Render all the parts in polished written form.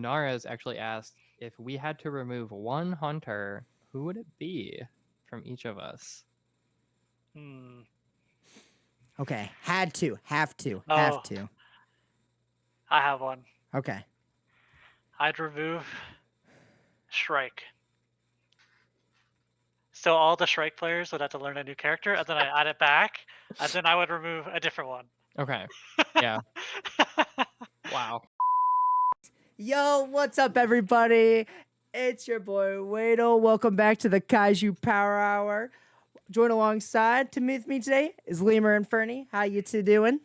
Lunares actually asked if we had to remove one hunter, who would it be from each of us? Hmm. Okay, have to. Oh, I have one. Okay. I'd remove Shrike. So all the Shrike players would have to learn a new character, and then I add it back, and then I would remove a different one. Okay. Yeah. Wow. Yo, what's up, everybody? It's your boy Wadle. Welcome back to the Kaiju Power Hour. Join alongside to meet me today is Lemur and Fernie. How you two doing?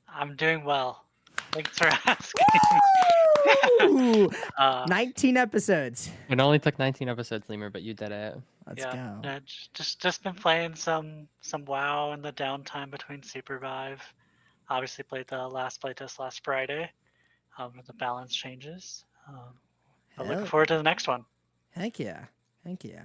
I'm doing well. Thanks for asking. Woo! uh, 19 episodes. It only took 19 episodes, Lemur, but you did it. Let's yeah, go. just been playing some WoW in the downtime between Supervive. Obviously played the last playtest last Friday. With the balance changes. I'm looking forward to the next one. Heck yeah. Heck yeah.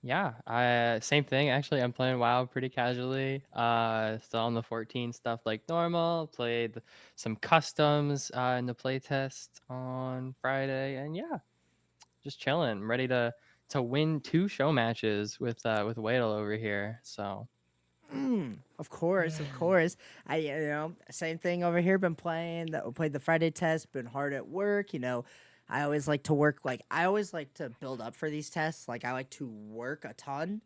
Yeah, same thing. Actually, I'm playing WoW pretty casually. Still on the 14 stuff like normal. Played some customs in the playtest on Friday, and yeah, just chilling. I'm ready to win 2 show matches with Wadle over here. So Of course, of course. Same thing over here. Been playing. Played the Friday test. Been hard at work. I always like to work. I always like to build up for these tests. I like to work a ton,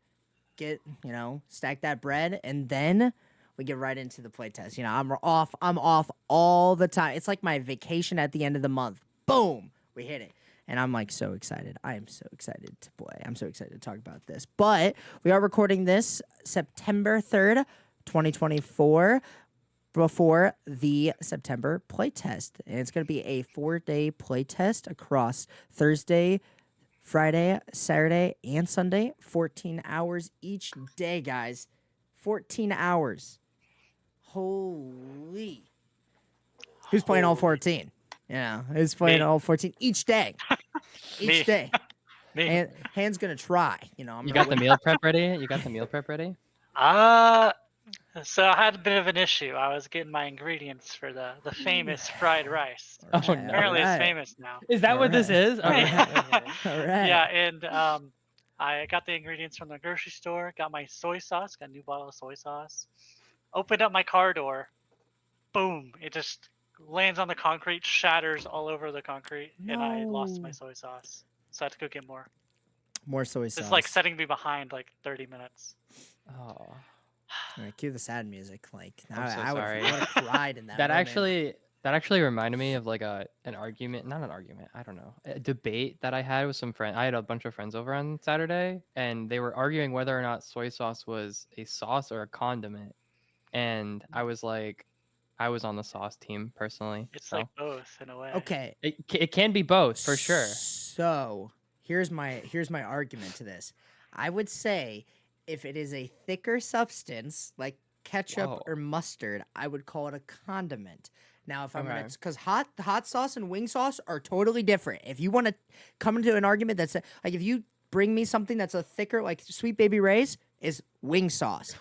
stack that bread, and then we get right into the play test. I'm off. I'm off all the time. It's like my vacation at the end of the month. Boom, we hit it. And I'm so excited. I am so excited to play. I'm so excited to talk about this. But we are recording this September 3rd, 2024, before the September playtest. And it's going to be a 4-day playtest across Thursday, Friday, Saturday, and Sunday. 14 hours each day, guys. 14 hours. Holy. Who's playing all 14? Yeah, who's playing all 14 each day? Each day. Me. Hand's gonna try. you got the meal prep ready? You got the meal prep ready? So I had a bit of an issue. I was getting my ingredients for the famous fried rice. Oh no! Apparently it's famous now. Is that what this is? Okay. All right. Yeah, and I got the ingredients from the grocery store. Got my soy sauce. Got a new bottle of soy sauce. Opened up my car door. Boom! It just lands on the concrete, shatters all over the concrete, and I lost my soy sauce. So I had to go get more. More soy sauce. It's like setting me behind 30 minutes. Oh. All right, cue the sad music. I'm so I would sorry. have cried in that. That moment. actually reminded me of an argument, not an argument, I don't know, a debate that I had with some friends. I had a bunch of friends over on Saturday, and they were arguing whether or not soy sauce was a sauce or a condiment. And I was on the sauce team personally. It's like both in a way. Okay. It can be both for sure. So here's my argument to this. I would say if it is a thicker substance like ketchup or mustard, I would call it a condiment. Now, if I'm gonna, because hot sauce and wing sauce are totally different. If you want to come into an argument that's if you bring me something that's a thicker, like Sweet Baby Ray's is wing sauce.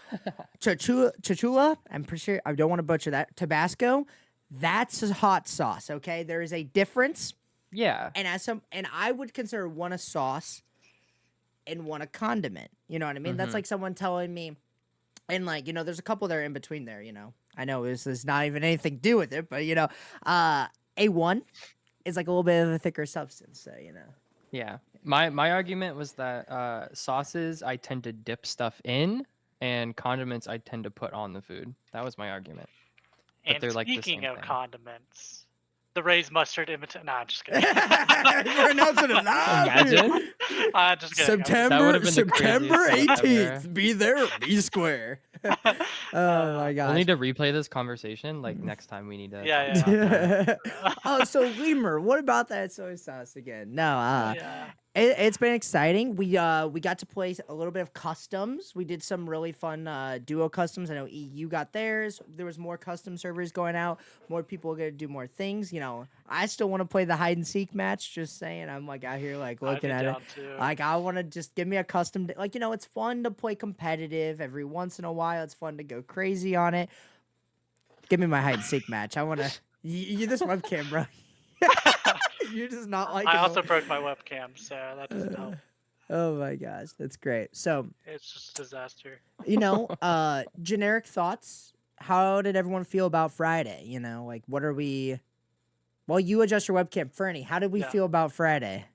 Chachula, I'm pretty sure I don't want to butcher that. Tabasco, that's a hot sauce. Okay, there is a difference. Yeah. And I would consider one a sauce and one a condiment. You know what I mean? That's like someone telling me, and there's a couple that are in between there. I know this is not even anything to do with it, but A1 is like a little bit of a thicker substance. So Yeah. My argument was that sauces I tend to dip stuff in, and condiments I tend to put on the food. That was my argument. But And they're like the speaking same of thing. condiments, the Ray's mustard imitation. Nah, I'm just kidding. You're announcing it live. Imagine. Just kidding. That would've been the September craziest 18th. ever. Be there, be square. Oh my gosh. We'll need to replay this conversation. Next time we need to. Yeah, talk about that. Oh, so Lemur, what about that soy sauce again? No, Yeah. It's been exciting. We got to play a little bit of customs. We did some really fun duo customs. I know EU got theirs. There was more custom servers going out. More people are gonna do more things. I still want to play the hide and seek match. Just saying, I'm out here looking at it. Too. I want to just give me a custom. It's fun to play competitive every once in a while. It's fun to go crazy on it. Give me my hide and seek match. I want to. You this webcam, bro. You're just not like I also broke my webcam, so that doesn't help. Oh my gosh, that's great. So, It's just a disaster. generic thoughts. How did everyone feel about Friday? Like what are we? Well, you adjust your webcam, Fernie. How did we Yeah. feel about Friday?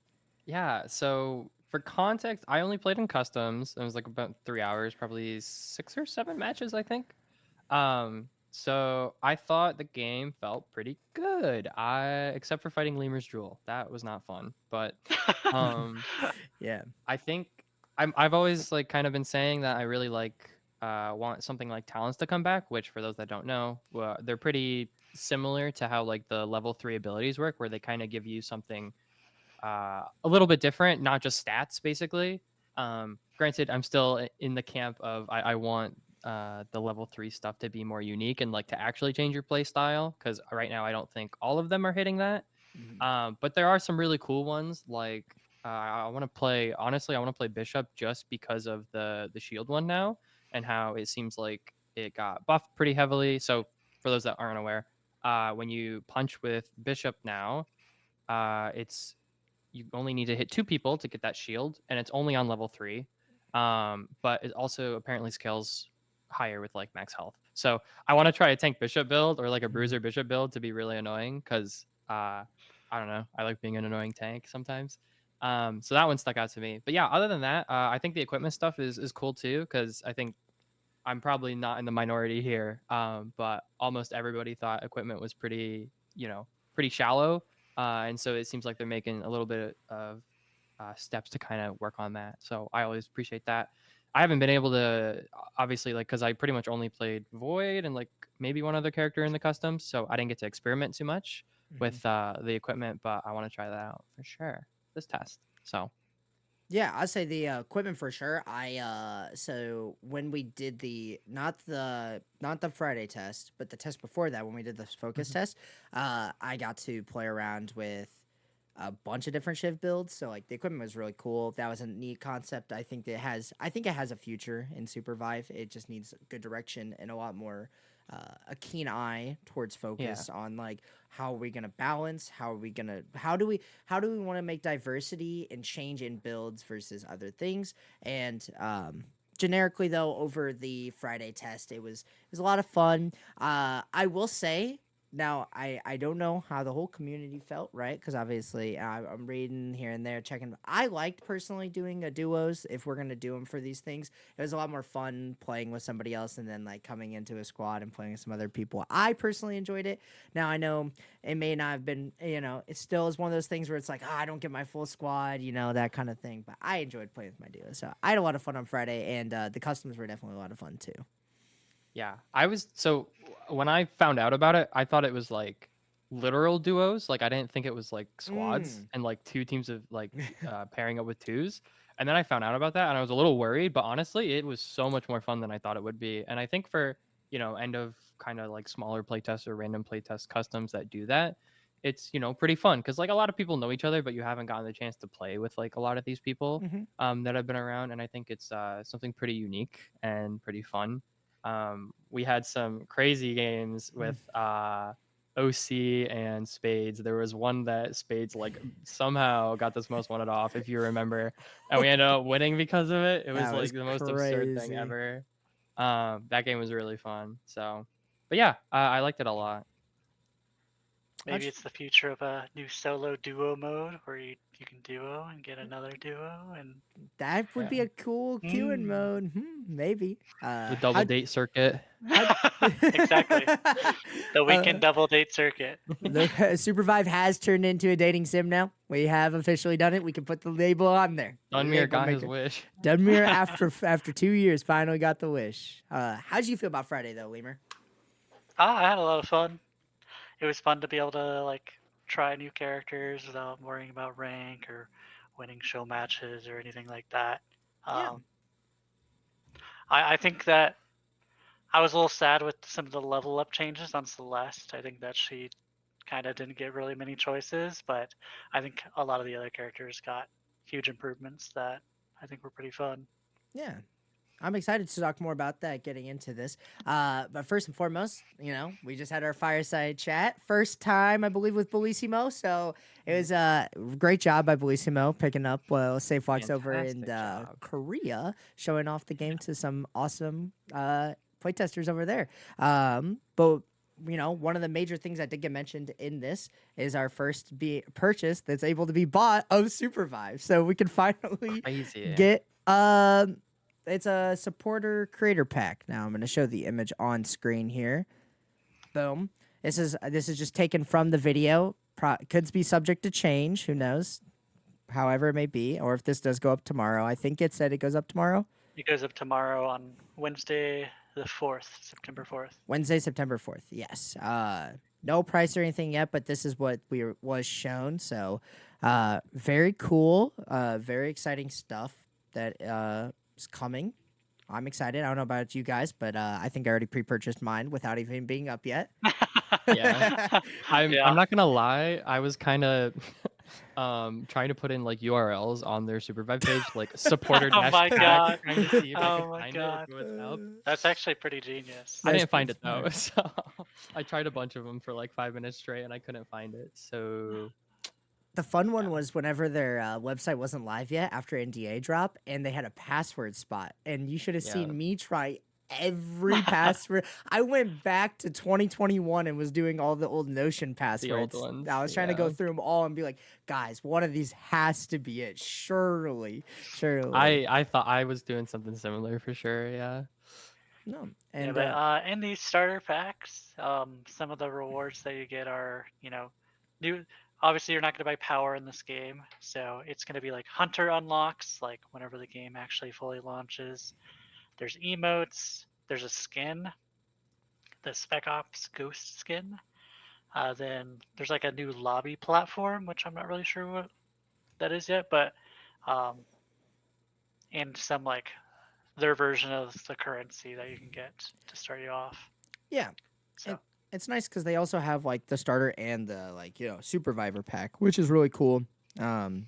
Yeah, so for context, I only played in customs. It was like about 3 hours, probably 6 or 7 matches, I think. So I thought the game felt pretty good. Except for fighting Lemur's Jewel. That was not fun. But Yeah. I think I've always like kind of been saying that I really want something like talents to come back, which for those that don't know, they're pretty similar to how like the level 3 abilities work, where they kind of give you something a little bit different, not just stats, basically. Granted, I'm still in the camp of I want the level 3 stuff to be more unique and like to actually change your play style, because right now I don't think all of them are hitting that. But there are some really cool ones. Like I want to play. Honestly, I want to play Bishop just because of the shield one now, and how it seems like it got buffed pretty heavily. So for those that aren't aware, when you punch with Bishop now, it's you only need to hit 2 people to get that shield, and it's only on level 3. But it also apparently scales higher with like max health. So I want to try a tank bishop build or like a bruiser bishop build to be really annoying, because I don't know, I like being an annoying tank sometimes. So that one stuck out to me. But yeah, other than that, I think the equipment stuff is cool too, because I think I'm probably not in the minority here, but almost everybody thought equipment was pretty shallow, and so it seems like they're making a little bit of steps to kind of work on that. So I always appreciate that. I haven't been able to, obviously, like, because I pretty much only played Void and like maybe one other character in the customs, so I didn't get to experiment too much with the equipment, but I want to try that out for sure this test. So Yeah, I'd say the equipment for sure. So when we did not the Friday test, but the test before that, when we did the focus test, I got to play around with a bunch of different shift builds. So like the equipment was really cool. That was a neat concept. I think it has a future in Supervive. It just needs good direction and a lot more a keen eye towards focus on like how are we gonna balance, how do we want to make diversity and change in builds versus other things. And generically though, over the Friday test, it was a lot of fun. I will say now, I don't know how the whole community felt, right? Because obviously I'm reading here and there, checking. I liked personally doing a duos if we're going to do them for these things. It was a lot more fun playing with somebody else and then like coming into a squad and playing with some other people. I personally enjoyed it. Now, I know it may not have been, it still is one of those things where it's like, I don't get my full squad, that kind of thing. But I enjoyed playing with my duos. So I had a lot of fun on Friday, and the customs were definitely a lot of fun too. yeah, so when I found out about it, I thought it was like literal duos. Like I didn't think it was like squads and like 2 teams of like pairing up with 2s. And then I found out about that and I was a little worried, but honestly, it was so much more fun than I thought it would be. And I think for, end of kind of like smaller playtests or random playtest customs that do that, it's, pretty fun, because like a lot of people know each other, but you haven't gotten the chance to play with like a lot of these people that have been around. And I think it's something pretty unique and pretty fun. We had some crazy games with OC and Spades. There was one that Spades like somehow got this most wanted off, if you remember, and we ended up winning because of it. It was That was like the most absurd thing crazy. ever. That game was really fun. So, but yeah, I liked it a lot. Maybe it's the future of a new solo duo mode where you can duo and get another duo, and That would be a cool queuing mode. Maybe. The double date circuit. Exactly. The weekend double date circuit. The Supervive has turned into a dating sim now. We have officially done it. We can put the label on there. Dunmere got his wish. Dunmere, after 2 years, finally got the wish. How'd you feel about Friday though, Lemur? I had a lot of fun. It was fun to be able to like try new characters without worrying about rank or winning show matches or anything like that. I think that I was a little sad with some of the level up changes on Celeste. I think that she kind of didn't get really many choices, but I think a lot of the other characters got huge improvements that I think were pretty fun. Yeah. I'm excited to talk more about that getting into this. But first and foremost, we just had our fireside chat. First time, I believe, with Bellissimo. So it was a great job by Bellissimo picking up Safe Walks over in Fantastic job. Korea, showing off the game to some awesome playtesters over there. But one of the major things that did get mentioned in this is our first purchase that's able to be bought of Supervive. So we can finally Crazy. get it's a supporter creator pack. Now I'm going to show the image on screen here. Boom. This is just taken from the video. Could be subject to change. Who knows? However it may be, or if this does go up tomorrow. I think it said it goes up tomorrow. It goes up tomorrow on Wednesday, the 4th, September 4th. Wednesday, September 4th. Yes. No price or anything yet, but this is what was shown. So, very cool. Very exciting stuff that is coming. I'm excited. I don't know about you guys, but I think I already pre-purchased mine without even being up yet. Yeah. I'm Yeah. not gonna lie. I was kind of trying to put in like URLs on their Supervive page, like supporter Oh dash my pack, God. trying to see if I Oh could my find God. it if it would help. That's actually pretty genius. I That's didn't find pretty it though, smart. so I tried a bunch of them for like 5 minutes straight, and I couldn't find it. So The fun one was whenever their website wasn't live yet after NDA drop, and they had a password spot, and you should have Yeah. seen me try every password. I went back to 2021 and was doing all the old Notion passwords. ones, I was trying to go yeah. through them all and be like, guys, one of these has to be it. Surely. I thought I was doing something similar for sure. Yeah. No. Yeah, And but in these starter packs, some of the rewards that you get are, new. Obviously, you're not going to buy power in this game, so it's going to be like hunter unlocks, like whenever the game actually fully launches. There's emotes. There's a skin, the Spec Ops Ghost skin. Then there's like a new lobby platform, which I'm not really sure what that is yet, but and some like their version of the currency that you can get to start you off. yeah. So It's nice because they also have like the starter and the Supervivor pack, which is really cool. And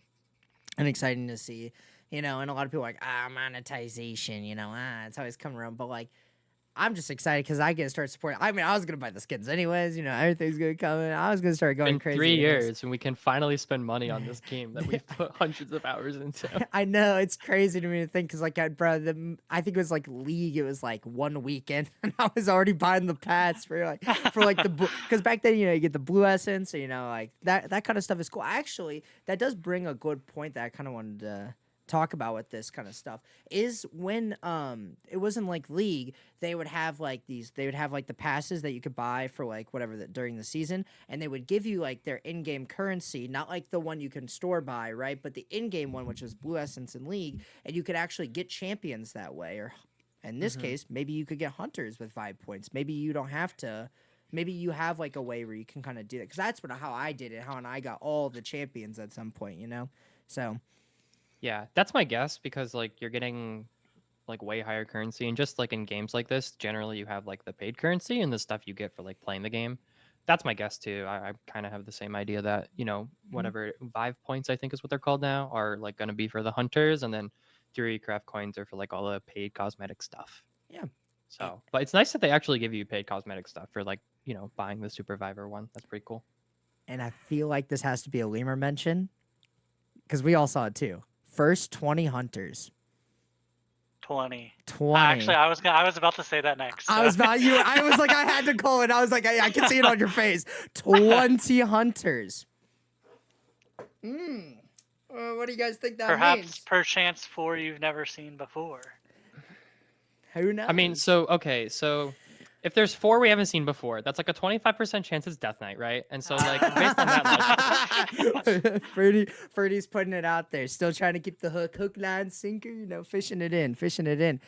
exciting to see, and a lot of people are like, monetization, it's always coming around. But like, I'm just excited because I get to start supporting. I mean, I was gonna buy the skins anyways, everything's gonna come in. I was gonna start going In crazy. 3 in this. years, and we can finally spend money on this game that we've put hundreds of hours into. I know it's crazy to me to think because like I think it was like League. It was like 1 weekend, and I was already buying the pass for the because back then you get the blue essence, so like that kind of stuff is cool. Actually, that does bring a good point that I kind of wanted to talk about with this kind of stuff is when it wasn't like League, they would have like the passes that you could buy for like whatever during the season, and they would give you like their in-game currency, not like the one you can store by, right, but the in-game one, which was blue essence in League, and you could actually get champions that way, or in this case maybe you could get hunters with 5 points. Maybe you don't have to. Maybe you have like a way where you can kind of do that, because that's how I did it, how I got all the champions at some point, so Yeah, that's my guess, because like you're getting like way higher currency, and just like in games like this, generally you have like the paid currency and the stuff you get for like playing the game. That's my guess too. I kind of have the same idea that whatever 5 points I think is what they're called now are like going to be for the hunters, and then THEORYCRAFT coins are for like all the paid cosmetic stuff. Yeah. So, but it's nice that they actually give you paid cosmetic stuff for like buying the Supervisor one. That's pretty cool. And I feel like this has to be a lemur mention because we all saw it too. First 20 hunters. 20. 20. Actually, I was about to say that next. So. I was like, I had to call it. I was like, I can see it on your face. 20 hunters. What do you guys think that Perhaps, means? perchance, 4 you've never seen before. Who knows? I mean, so if there's 4 we haven't seen before, that's like a 25% chance it's Death Knight, right? And so like based on that logic, Ferdy's putting it out there, still trying to keep the hook, line, sinker, fishing it in.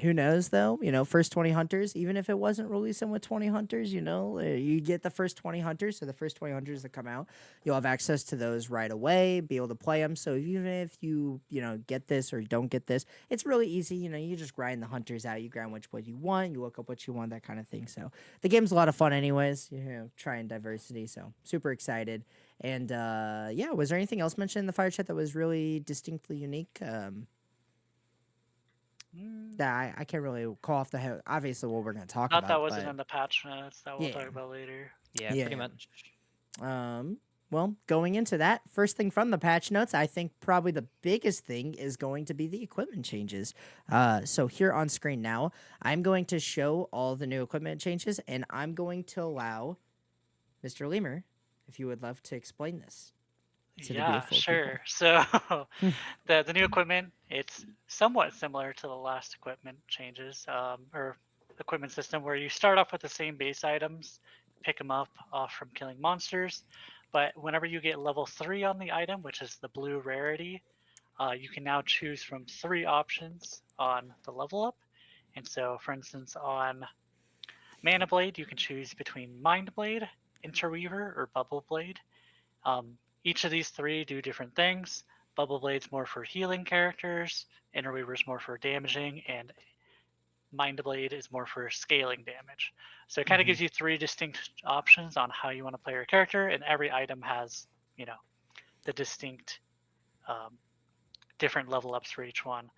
Who knows though? First 20 hunters, even if it wasn't releasing with 20 hunters, you get the first 20 hunters. So the first 20 hunters that come out, you'll have access to those right away, be able to play them. So even if you get this or don't get this, it's really easy. You just grind the hunters out. You grind what you want. You look up what you want, that kind of thing. So the game's a lot of fun anyways, trying diversity. So super excited. And was there anything else mentioned in the fire chat that was really distinctly unique? that I can't really call off the head. Obviously, what we're going to talk Not about, that wasn't but in the patch notes that we'll yeah. talk about later. Yeah, Yeah. pretty much. Well, going into that, first thing from the patch notes, I think probably the biggest thing is going to be the equipment changes. So here on screen now, I'm going to show all the new equipment changes, and I'm going to allow Mr. Lemur, if you would love to explain this to the Yeah, beautiful sure. So the new equipment, it's somewhat similar to the last equipment changes, or equipment system, where you start off with the same base items, pick them up from killing monsters, but whenever you get level 3 on the item, which is the blue rarity, you can now choose from 3 options on the level up. And so, for instance, on Mana Blade, you can choose between Mind Blade, Interweaver, or Bubble Blade. Each of these 3 do different things. Bubble Blade's more for healing characters, Interweaver's more for damaging, and Mind Blade is more for scaling damage. So it kind of gives you 3 distinct options on how you want to play your character, and every item has, the distinct different level ups for each one.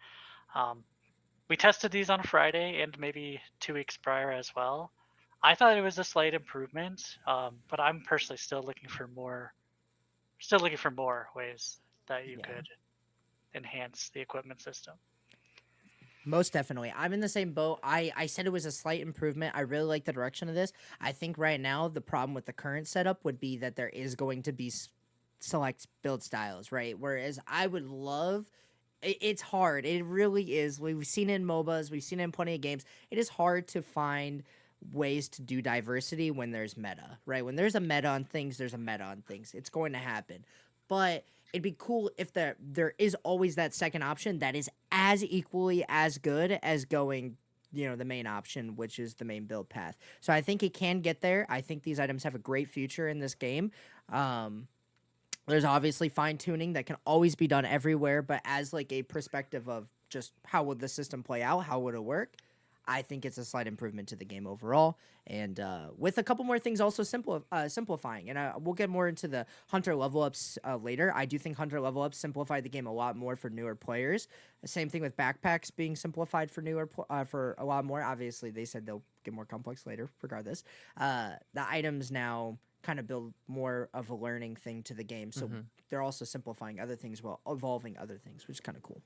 We tested these on Friday and maybe 2 weeks prior as well. I thought it was a slight improvement, but I'm personally still looking for more ways that you could enhance the equipment system. Most definitely. I'm in the same boat. I said it was a slight improvement. I really like the direction of this. I think right now the problem with the current setup would be that there is going to be select build styles, right? Whereas I would love it's hard. It really is. We've seen it in MOBAs, we've seen it in plenty of games. It is hard to find ways to do diversity when there's meta, right? When there's a meta on things, there's a meta on things. It's going to happen. But it'd be cool if there is always that second option that is as equally as good as going the main option, which is the main build path. So I think it can get there. I think these items have a great future in this game. There's obviously fine tuning that can always be done everywhere, but as like a perspective of just how would the system play out, how would it work, I think it's a slight improvement to the game overall, and with a couple more things also simplifying. And we'll get more into the Hunter level ups later. I do think Hunter level ups simplify the game a lot more for newer players. The same thing with backpacks being simplified for for a lot more. Obviously, they said they'll get more complex later. Regardless, the items now kind of build more of a learning thing to the game, so they're also simplifying other things while evolving other things, which is kind of cool.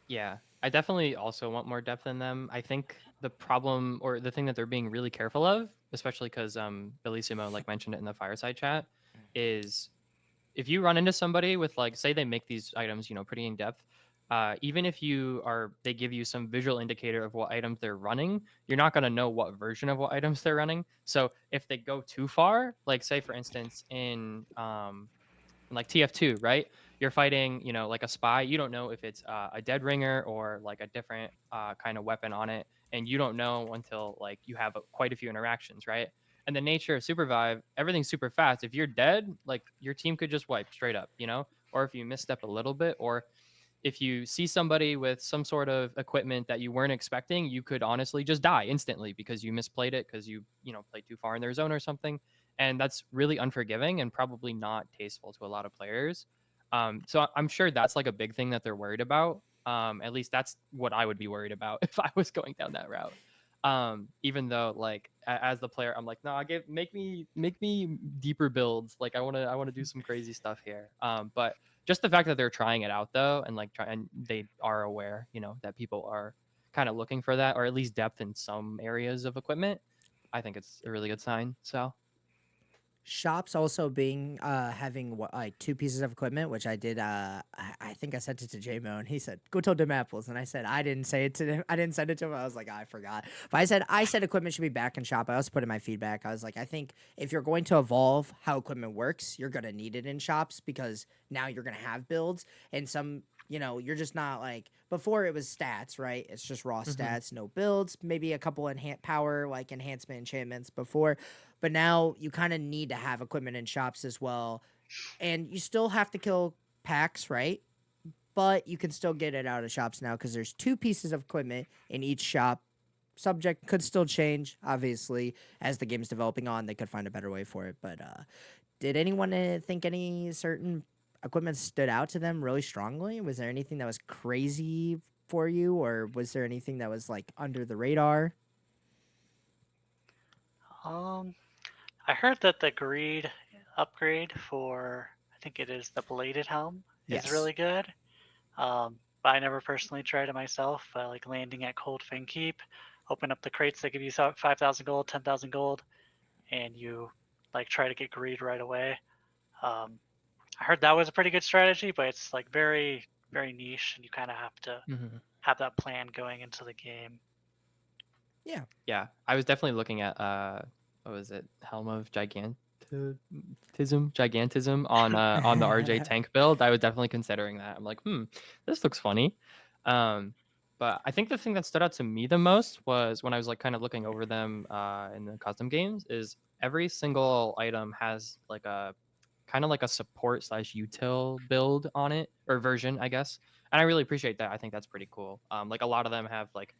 Yeah, I definitely also want more depth in them. I think the problem or the thing that they're being really careful of, especially because Bellissimo like mentioned it in the fireside chat, is if you run into somebody with like say they make these items pretty in depth, even if they give you some visual indicator of what items they're running, you're not going to know what version of what items they're running. So if they go too far, like say for instance in like TF2, right? You're fighting, like a spy. You don't know if it's a dead ringer or like a different kind of weapon on it, and you don't know until like you have quite a few interactions, right? And the nature of Supervive, everything's super fast. If you're dead, like your team could just wipe straight up, or if you misstep a little bit, or if you see somebody with some sort of equipment that you weren't expecting, you could honestly just die instantly because you misplayed it because you played too far in their zone or something. And that's really unforgiving and probably not tasteful to a lot of players. So I'm sure that's like a big thing that they're worried about. At least that's what I would be worried about if I was going down that route. Even though like as the player, I'm like, no, make me deeper builds. Like I want to do some crazy stuff here. But just the fact that they're trying it out though, and like and they are aware, that people are kind of looking for that, or at least depth in some areas of equipment. I think it's a really good sign. So Shops also being having like 2 pieces of equipment, which I did. I think I sent it to JMO, and he said, "Go tell them apples." And I said, I didn't say it to him. I didn't send it to him. I was like, I forgot. But I said equipment should be back in shop. I also put in my feedback. I was like, I think if you're going to evolve how equipment works, you're gonna need it in shops because now you're gonna have builds and some. You're just not like before it was stats, right? It's just raw stats, no builds, maybe a couple power like enhancement enchantments before. But now you kind of need to have equipment in shops as well. And you still have to kill packs, right? But you can still get it out of shops now because there's 2 pieces of equipment in each shop. Subject could still change, obviously. As the game's developing on, they could find a better way for it. But did anyone think any certain equipment stood out to them really strongly? Was there anything that was crazy for you, or was there anything that was like under the radar? Um, I heard that the greed upgrade for, I think it is the bladed helm, is Yes. really good. But I never personally tried it myself. Like landing at Cold Fin Keep, open up the crates that give you 5,000 gold, 10,000 gold, and you like try to get greed right away. Um, I heard that was a pretty good strategy, but it's like very, very niche, and you kind of have to Mhm. have that plan going into the game. Yeah, I was definitely looking at what was it, Helm of Gigantism on the RJ tank build. I was definitely considering that. I'm like, this looks funny. But I think the thing that stood out to me the most was when I was like kind of looking over them in the custom games is every single item has like a kind of like a support slash util build on it, or version, I guess. And I really appreciate that. I think that's pretty cool. Like a lot of them have like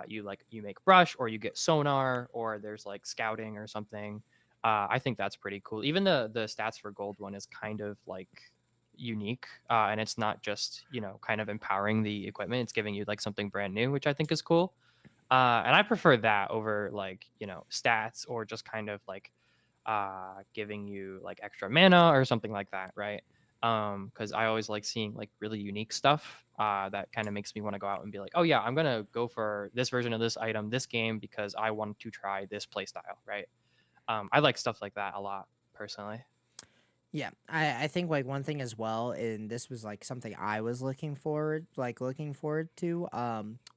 you make brush, or you get sonar, or there's like scouting or something. I think that's pretty cool. Even the stats for gold one is kind of like unique, and it's not just kind of empowering the equipment. It's giving you like something brand new, which I think is cool. And I prefer that over like stats, or just kind of like giving you like extra mana or something like that, right? Because I always like seeing like really unique stuff that kind of makes me want to go out and be like, oh yeah, I'm gonna go for this version of this item this game because I want to try this playstyle, right? I like stuff like that a lot personally. Yeah, I think like one thing as well, and this was like something I was looking forward to,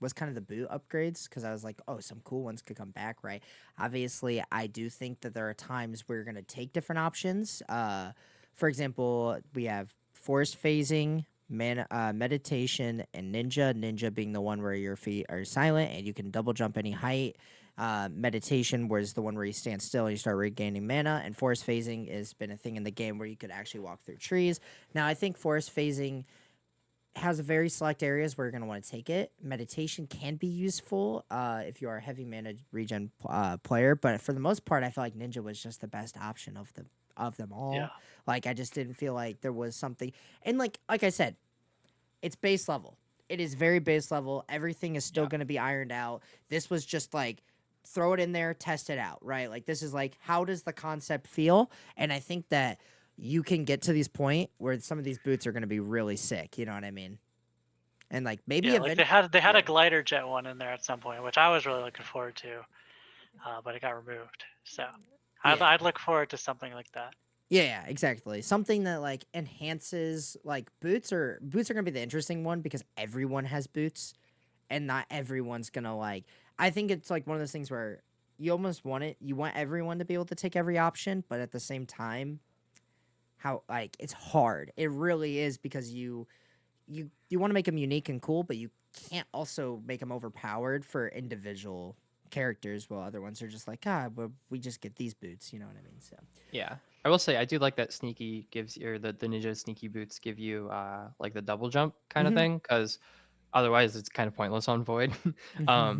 was kind of the boot upgrades, because I was like, oh, some cool ones could come back, right? Obviously, I do think that there are times where you're gonna take different options. For example, we have forest phasing, meditation, and ninja. Ninja being the one where your feet are silent and you can double jump any height. Meditation was the one where you stand still and you start regaining mana, and forest phasing has been a thing in the game where you could actually walk through trees. Now, I think forest phasing has a very select areas where you're going to want to take it. Meditation can be useful if you are a heavy mana regen player, but for the most part, I feel like ninja was just the best option of them all. Yeah. Like, I just didn't feel like there was something, and like I said, it's base level. It is very base level. Everything is still Yeah. going to be ironed out. This was just like throw it in there, test it out, right? Like this is like how does the concept feel? And I think that you can get to this point where some of these boots are going to be really sick. You know what I mean? And like maybe Yeah, like eventually. they had yeah. a glider jet one in there at some point, which I was really looking forward to, but it got removed. So Yeah. I'd look forward to something like that. Yeah, exactly. Something that like enhances like boots are gonna be the interesting one because everyone has boots, and not everyone's gonna like. I think it's like one of those things where you almost want it. You want everyone to be able to take every option, but at the same time, how like it's hard. It really is because you want to make them unique and cool, but you can't also make them overpowered for individual characters. While other ones are just like but we just get these boots. You know what I mean? So. Yeah, I will say I do like that sneaky gives you, or the ninja sneaky boots give you like the double jump kind of Mhm. thing, because otherwise it's kind of pointless on void.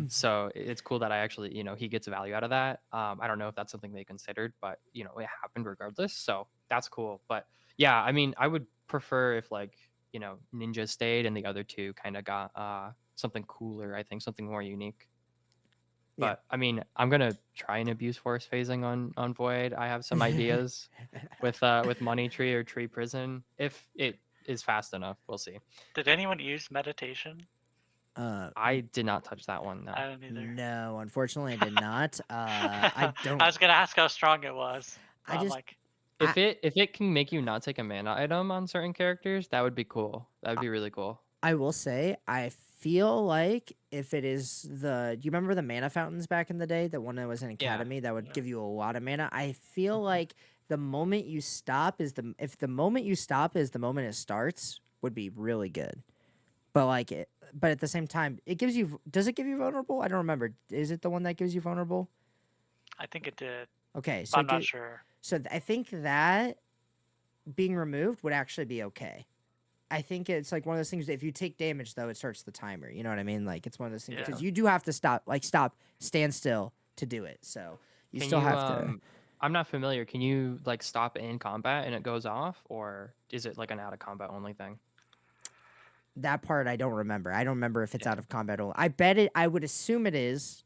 So it's cool that I actually he gets value out of that. I don't know if that's something they considered, but it happened regardless, so that's cool. But yeah, I mean, I would prefer if like ninja stayed and the other two kind of got something cooler, I think something more unique. Yeah. But I mean, I'm gonna try and abuse force phasing on void. I have some ideas with money tree or tree prison if it is fast enough. We'll see. Did anyone use meditation? I did not touch that one. No. I didn't either. No, unfortunately, I did not. I don't. I was gonna ask how strong it was. I I'm just. like, I, If it can make you not take a mana item on certain characters, that would be cool. That would be really cool. I will say, I feel like if it is do you remember the mana fountains back in the day? The one that was in Academy that would give you a lot of mana. I feel like the moment you stop if the moment you stop is the moment it starts would be really good. But but at the same time, it gives you. Does it give you vulnerable? I don't remember. Is it the one that gives you vulnerable? I think it did. Okay, But I'm not sure. So I think that being removed would actually be okay. I think it's like one of those things that if you take damage though, it starts the timer. You know what I mean? Like it's one of those things because you do have to stand still to do it. So you Can still you have to. I'm not familiar. Can you like stop in combat and it goes off, or is it like an out of combat only thing? That part I don't remember. I don't remember if it's out of combat only. I bet it. I would assume it is,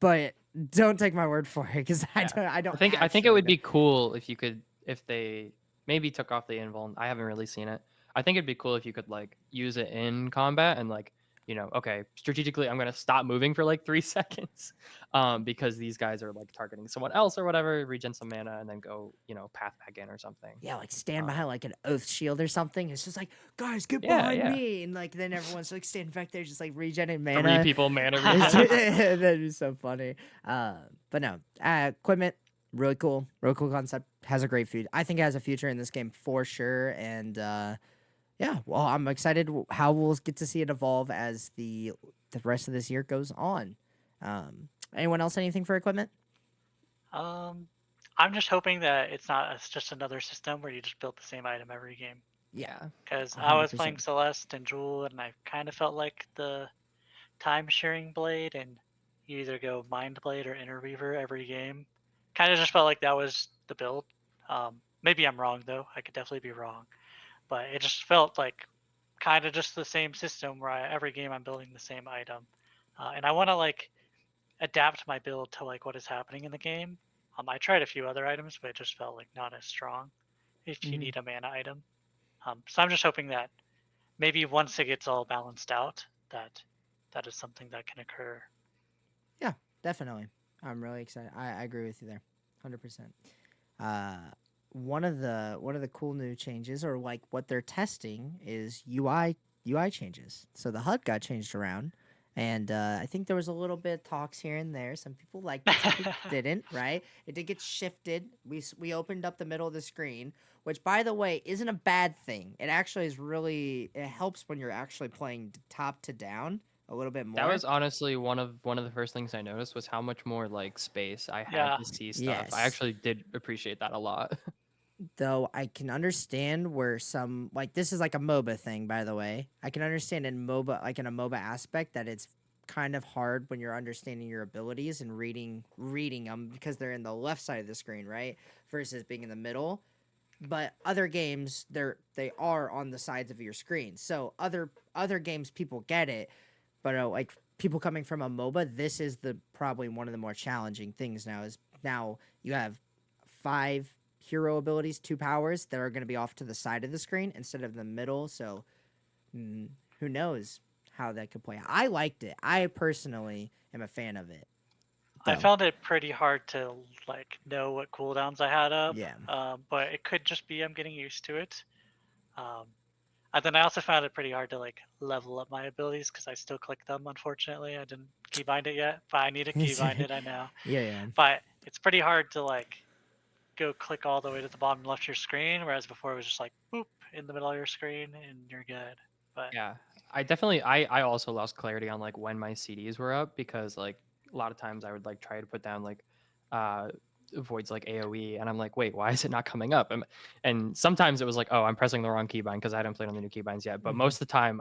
but don't take my word for it because I Yeah. don't. I don't. I think it would actually be cool if you could, if they maybe took off the invuln. I haven't really seen it. I think it'd be cool if you could like use it in combat and like, you know, okay, strategically I'm gonna stop moving for like 3 seconds, because these guys are like targeting someone else or whatever, regen some mana and then go, you know, path back in or something. Yeah, like stand Um, behind like an oath shield or something. It's just like, guys, get Yeah, behind yeah. me, and like then everyone's like standing back there, just like regenerating 3 mana. people mana It's regen. that'd be so funny. But no, equipment really cool, concept. Has a great future. I think it has a future in this game for sure. And yeah, well, I'm excited how we'll get to see it evolve as the rest of this year goes on. Anyone else anything for equipment? I'm just hoping that it's not just another system where you just build the same item every game. Yeah. Because I was 100%. playing Celeste and Jewel, and I kind of felt like the time sharing blade, and you either go Mind Blade or Interweaver every game. Kind of just felt like that was the build. Maybe I'm wrong though. I could definitely be wrong, but it just felt like kind of just the same system where every game I'm building the same item, and I want to like adapt my build to like what is happening in the game. I tried a few other items, but it just felt like not as strong if you need a mana item. So I'm just hoping that maybe once it gets all balanced out, that is something that can occur. Yeah, definitely. I'm really excited. I agree with you there, 100%. One of the cool new changes, or like what they're testing, is UI changes. So the HUD got changed around, and I think there was a little bit of talks here and there. Some people liked it, some people didn't. Right? It did get shifted. We opened up the middle of the screen, which, by the way, isn't a bad thing. It actually is really, it helps when you're actually playing top to down a little bit more. That was honestly one of the first things I noticed was how much more like space I had to see stuff. I Yes. actually did appreciate that a lot. Though I can understand where some, like, this is like a MOBA thing, by the way. I can understand in MOBA, like in a MOBA aspect, that it's kind of hard when you're understanding your abilities and reading them because they're in the left side of the screen, right? Versus being in the middle. But other games, they are on the sides of your screen. So other games, people get it. But like people coming from a MOBA, this is the probably one of the more challenging things now. Is now you have 5 hero abilities, 2 powers that are going to be off to the side of the screen instead of the middle. So who knows how that could play out. I liked it. I personally am a fan of it. I found it pretty hard to like know what cooldowns I had up. Yeah. But it could just be I'm getting used to it. And then I also found it pretty hard to like level up my abilities because I still click them. Unfortunately, I didn't keybind it yet, but I need to keybind it. I know. Yeah. But it's pretty hard to like go click all the way to the bottom left of your screen, whereas before it was just like boop in the middle of your screen and you're good. But Yeah, I definitely I also lost clarity on like when my CDs were up because like a lot of times I would like try to put down like voids like AoE and I'm like, wait, why is it not coming up? And sometimes it was like, oh, I'm pressing the wrong keybind because I hadn't played on the new keybinds yet. But most of the time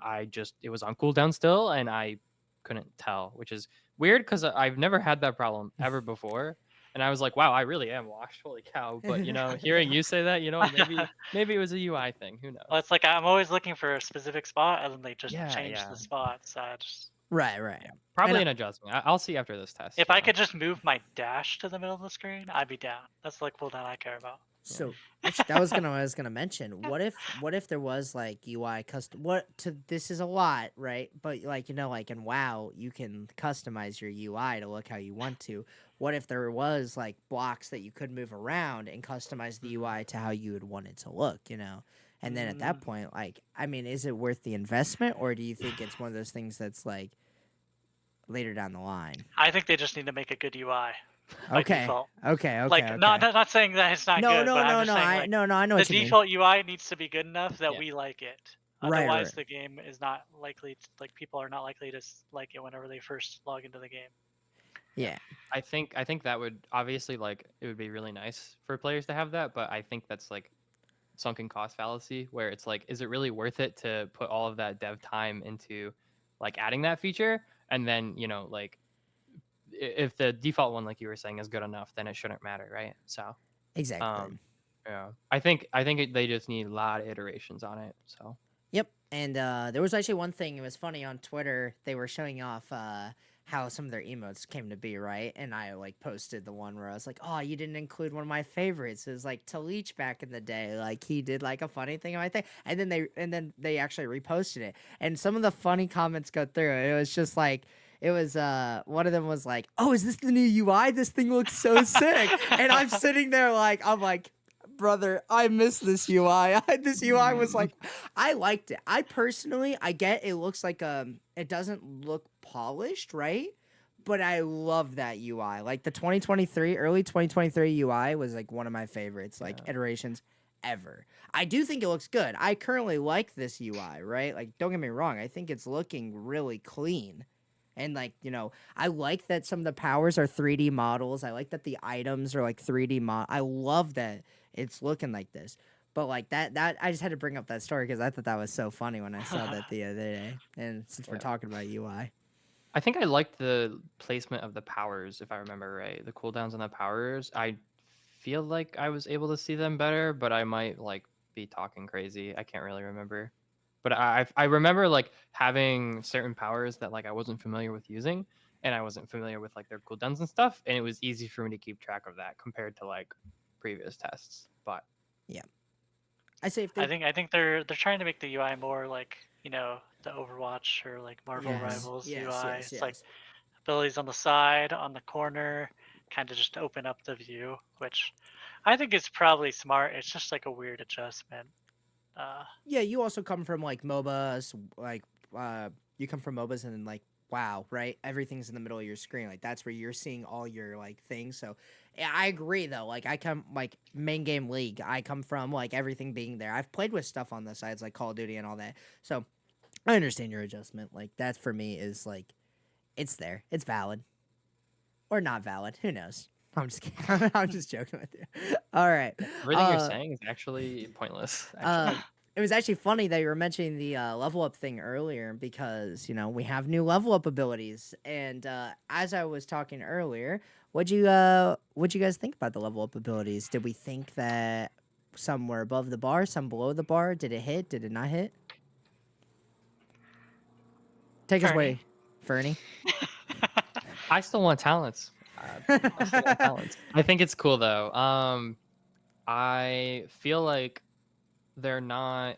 it was on cooldown still and I couldn't tell, which is weird because I've never had that problem ever before. And I was like, wow, I really am washed. Holy cow. But, you know, hearing you say that, you know, maybe it was a UI thing. Who knows? well, it's like I'm always looking for a specific spot and then they just change Yeah. the spots. So I just... Right. Yeah, probably an adjustment. I'll see after this test. If I could just move my dash to the middle of the screen, I'd be down. That's like cooldown I care about. So actually, that was what I was gonna mention. What if there was like UI custom? This is a lot, right? But like like in WoW, you can customize your UI to look how you want to. What if there was like blocks that you could move around and customize the UI to how you would want it to look? And then at that point, like, I mean, is it worth the investment, or do you think it's one of those things that's like later down the line? I think they just need to make a good UI. Okay. Like not saying that it's not good. But I'm just saying, I know the what you mean. default UI needs to be good enough that we like it. Otherwise, Right. the game is not likely to, like, people are not likely to like it whenever they first log into the game. Yeah. I think that would obviously like it would be really nice for players to have that, but I think that's like sunken cost fallacy where it's like, is it really worth it to put all of that dev time into like adding that feature and then like if the default one, like you were saying, is good enough, then it shouldn't matter, right? So Exactly. yeah, I think they just need a lot of iterations on it. So Yep. And there was actually one thing. It was funny on Twitter. They were showing off how some of their emotes came to be, right? And I like posted the one where I was like, "Oh, you didn't include one of my favorites." It was like Talich back in the day. Like he did like a funny thing on my thing, and then they actually reposted it. And some of the funny comments go through. It was just like. It was one of them was like, "Oh, is this the new UI? This thing looks so sick." And I'm sitting there like I'm like, brother, I miss this UI. This UI was like, I liked it. I personally, I get it looks like it doesn't look polished, right? But I love that UI. Like the 2023, early 2023 UI was like one of my favorites, like iterations ever. I do think it looks good. I currently like this UI, right? Like, don't get me wrong. I think it's looking really clean. And like, I like that some of the powers are 3D models. I like that the items are like 3D I love that it's looking like this. But like that I just had to bring up that story because I thought that was so funny when I saw that the other day. And since we're talking about UI. I think I liked the placement of the powers, if I remember right. The cooldowns on the powers. I feel like I was able to see them better, but I might like be talking crazy. I can't really remember. But I remember like having certain powers that like I wasn't familiar with using, and I wasn't familiar with like their cooldowns and stuff, and it was easy for me to keep track of that compared to like previous tests. But yeah, I say if they... I think they're trying to make the UI more like the Overwatch or like Marvel Rivals UI. It's like abilities on the side, on the corner, kind of just open up the view, which I think is probably smart. It's just like a weird adjustment. Yeah, you also come from like MOBAs, like you come from MOBAs and then like WoW, right? Everything's in the middle of your screen. Like that's where you're seeing all your like things. So yeah, I agree though. Like I come like main game League. I come from like everything being there. I've played with stuff on the sides like Call of Duty and all that. So I understand your adjustment. Like that for me is like it's there. It's valid. Or not valid. Who knows? I'm just kidding. I'm just joking with you. All right. everything you're saying is actually pointless. Actually. It was actually funny that you were mentioning the level up thing earlier because we have new level up abilities, and as I was talking earlier, what'd you guys think about the level up abilities? Did we think that some were above the bar, some below the bar? Did it hit? Did it not hit? Take us away, Fernie. I still want talents. I think it's cool though. I feel like they're not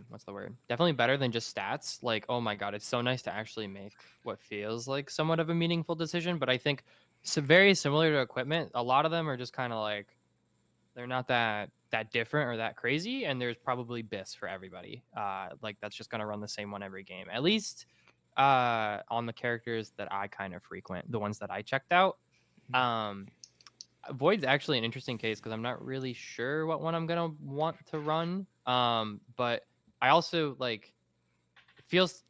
what's the word? Definitely better than just stats. Like, oh my god, it's so nice to actually make what feels like somewhat of a meaningful decision. But I think very similar to equipment, a lot of them are just kind of like they're not that different or that crazy, and there's probably BIS for everybody. Like that's just gonna run the same one every game. At least on the characters that I kind of frequent, the ones that I checked out. Void's actually an interesting case because I'm not really sure what one I'm gonna want to run. But I also like it feels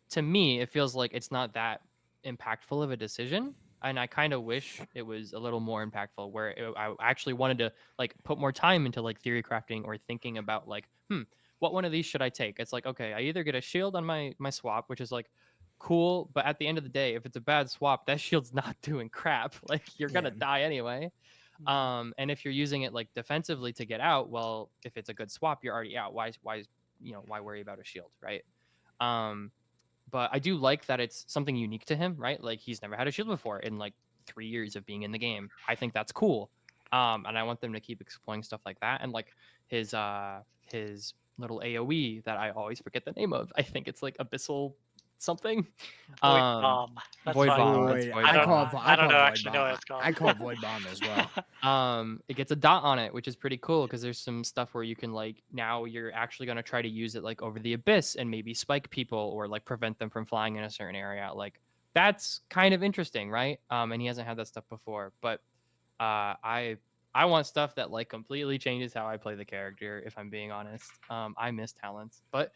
like it's not that impactful of a decision, and I kind of wish it was a little more impactful. Where I actually wanted to like put more time into like theory crafting or thinking about like, what one of these should I take? It's like okay, I either get a shield on my swap, which is like cool, but at the end of the day, if it's a bad swap, that shield's not doing crap. Like you're gonna die anyway. And if you're using it like defensively to get out, well, if it's a good swap, you're already out. Why worry about a shield, right? But I do like that it's something unique to him, right? Like he's never had a shield before in like 3 years of being in the game. I think that's cool. And I want them to keep exploring stuff like that. And like his little AoE that I always forget the name of. I think it's like Abyssal something. Void Bomb. That's Void fine. Bomb. Void. Void I don't, Bomb. I don't know actually know what it's called. I call it Void Bomb as well. It gets a dot on it, which is pretty cool because there's some stuff where you can like now you're actually going to try to use it like over the abyss and maybe spike people or like prevent them from flying in a certain area. Like that's kind of interesting, right? And he hasn't had that stuff before, but I want stuff that like completely changes how I play the character. If I'm being honest, I miss talents, but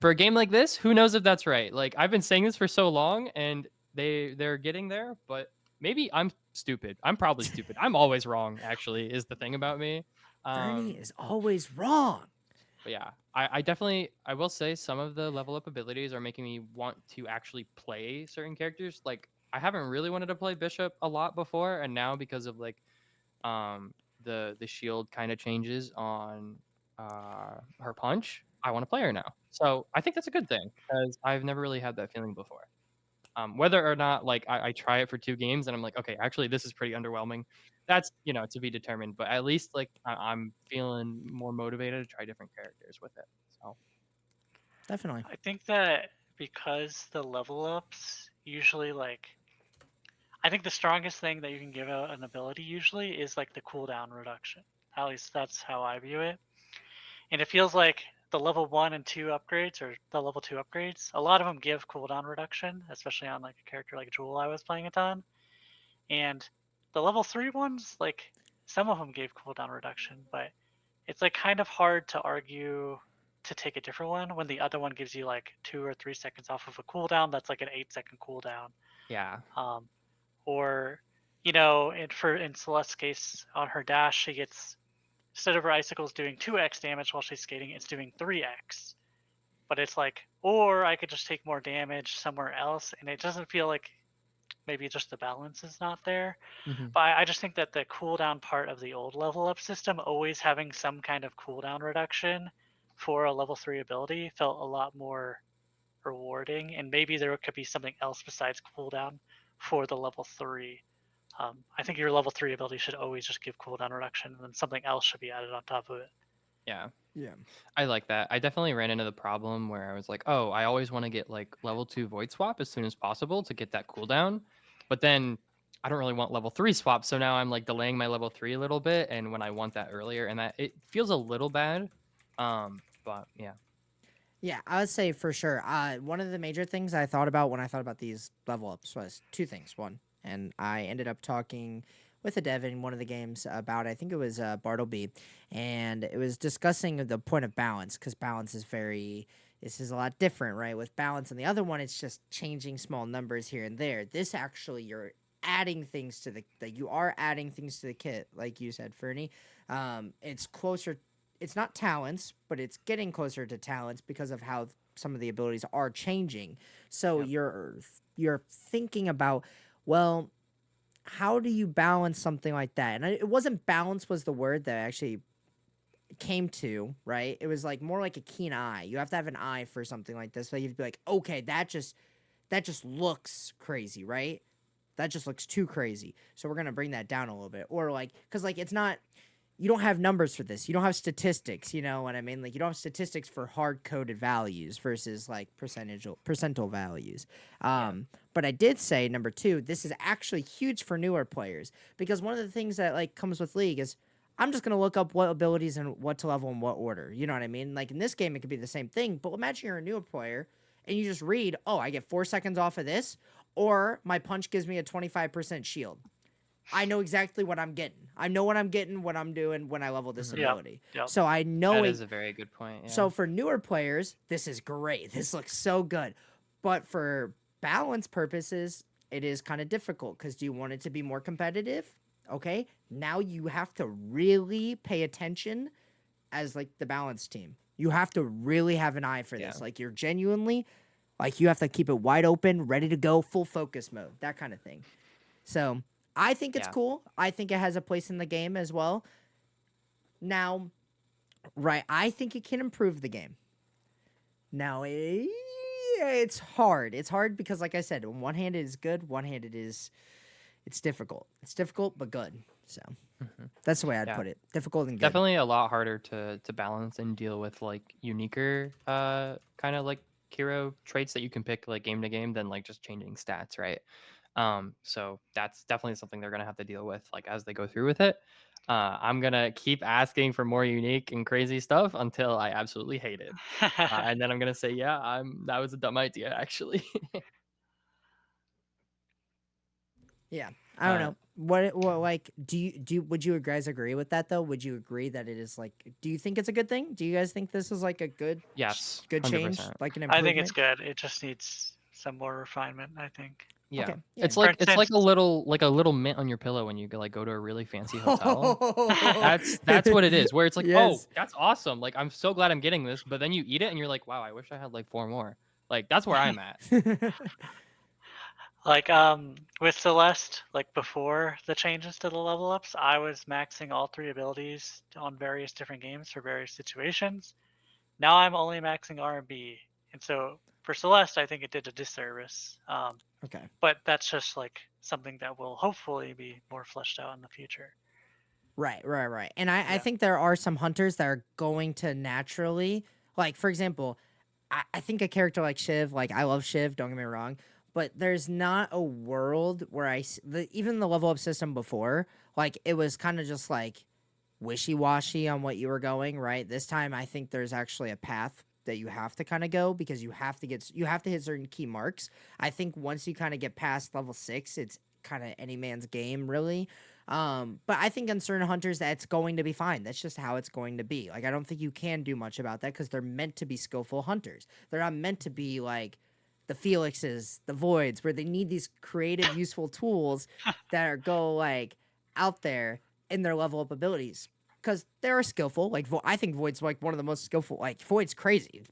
for a game like this, who knows if that's right? Like I've been saying this for so long, and they're getting there, but maybe I'm stupid. I'm probably stupid. I'm always wrong. Actually, is the thing about me. Bernie is always wrong. But yeah, I definitely I will say some of the level up abilities are making me want to actually play certain characters. Like I haven't really wanted to play Bishop a lot before, and now because of like the shield kind of changes on her punch. I want to play her now. So I think that's a good thing because I've never really had that feeling before. Whether or not like I try it for 2 games and I'm like, okay, actually this is pretty underwhelming. That's to be determined. But at least like I'm feeling more motivated to try different characters with it. So Definitely. I think that because the level ups usually like, I think the strongest thing that you can give out an ability usually is like the cooldown reduction. At least that's how I view it. And it feels like the level 1 and 2 upgrades, or the level 2 upgrades, a lot of them give cooldown reduction, especially on like a character like Jewel I was playing it on. And the level 3 ones, like some of them gave cooldown reduction, but it's like kind of hard to argue to take a different one when the other one gives you like 2 or 3 seconds off of a cooldown that's like an 8-second cooldown. yeah. Or in Celeste's case, on her dash, she gets, instead of her icicles doing 2x damage while she's skating, it's doing 3x. But it's like, or I could just take more damage somewhere else, and it doesn't feel like maybe just the balance is not there. Mhm. But I just think that the cooldown part of the old level up system, always having some kind of cooldown reduction for a level 3 ability, felt a lot more rewarding, and maybe there could be something else besides cooldown for the level 3. I think your level 3 ability should always just give cooldown reduction, and then something else should be added on top of it. Yeah. Yeah. I like that. I definitely ran into the problem where I was like, oh, I always want to get like level 2 void swap as soon as possible to get that cooldown. But then I don't really want level 3 swap. So now I'm like delaying my level 3 a little bit. And when I want that earlier, and that it feels a little bad. But yeah. Yeah, I would say for sure. One of the major things I thought about when I thought about these level ups was two things. One, and I ended up talking with a dev in one of the games about, I think it was Bartleby, and it was discussing the point of balance, because balance is this is a lot different, right? With balance and the other one, it's just changing small numbers here and there. This actually, you're adding things to you are adding things to the kit, like you said, Fernie. It's closer, it's not talents, but it's getting closer to talents because of how some of the abilities are changing. So Yep. you're thinking about, well, how do you balance something like that? And it wasn't balance was the word that I actually came to, right? It was like more like a keen eye. You have to have an eye for something like this. So you'd be like, okay, that just looks crazy, right? That just looks too crazy. So we're gonna bring that down a little bit, or like, because like it's not, you don't have numbers for this. You don't have statistics. You know what I mean? Like you don't have statistics for hard coded values versus like percentile values. But I did say number two, this is actually huge for newer players, because one of the things that like comes with League is I'm just gonna look up what abilities and what to level in what order. You know what I mean? Like in this game, it could be the same thing. But imagine you're a newer player and you just read, oh, I get 4 seconds off of this, or my punch gives me a 25% shield. I know exactly what I'm getting. I know what I'm getting, what I'm doing when I level this Mhm. ability. Yep. So I know That it. is a very good point. Yeah. So for newer players, this is great. This looks so good. But for balance purposes, it is kind of difficult, because do you want it to be more competitive? Okay. Now you have to really pay attention as like the balance team. You have to really have an eye for this. Yeah. Like you're genuinely, like you have to keep it wide open, ready to go, full focus mode, that kind of thing. So I think it's Yeah. cool. I think it has a place in the game as well. Now, right, I think it can improve the game. Now, it's hard. It's hard because, like I said, on one hand it is good, one hand it's difficult. It's difficult but good. So Mhm. that's the way I'd Yeah. put it. Difficult and good. Definitely a lot harder to balance and deal with like uniquer kind of like hero traits that you can pick like game to game than like just changing stats, right? So that's definitely something they're gonna have to deal with like as they go through with it. I'm gonna keep asking for more unique and crazy stuff until I absolutely hate it, and then I'm gonna say, yeah, that was a dumb idea actually. Yeah. I don't uh, know. What like would you guys agree with that though? Would you agree that it is like, do you think it's a good thing? Do you guys think this is like a good yes, change, 100%. like an I think it's improvement? good. It just needs some more refinement, I think. Yeah. Okay. Yeah. It's For like instance, a little mint on your pillow when you go to a really fancy hotel. That's what it is, where it's like, "Oh, Yes. that's awesome. Like, I'm so glad I'm getting this." But then you eat it and you're like, "Wow, I wish I had like 4 more." Like, that's where I'm at. like with Celeste, like before the changes to the level ups, I was maxing all 3 abilities on various different games for various situations. Now I'm only maxing R&B, and so for Celeste, I think it did a disservice. Okay. But that's just like something that will hopefully be more fleshed out in the future. Right. And I Yeah. think there are some hunters that are going to naturally, like, for example, I think a character like Shiv, like, I love Shiv, don't get me wrong, but there's not a world where even the level up system before, like, it was kind of just like wishy-washy on what you were going, right? This time I think there's actually a path that you have to kind of go because you have to hit certain key marks. I think once you kind of get past level 6, it's kind of any man's game, really. But I think on certain hunters that's going to be fine. That's just how it's going to be. Like, I don't think you can do much about that because they're meant to be skillful hunters. They're not meant to be like the Felixes, the Voids, where they need these creative, useful tools that are go like out there in their level up abilities. Because they are skillful. Like, I think Void's like one of the most skillful. Like, Void's crazy.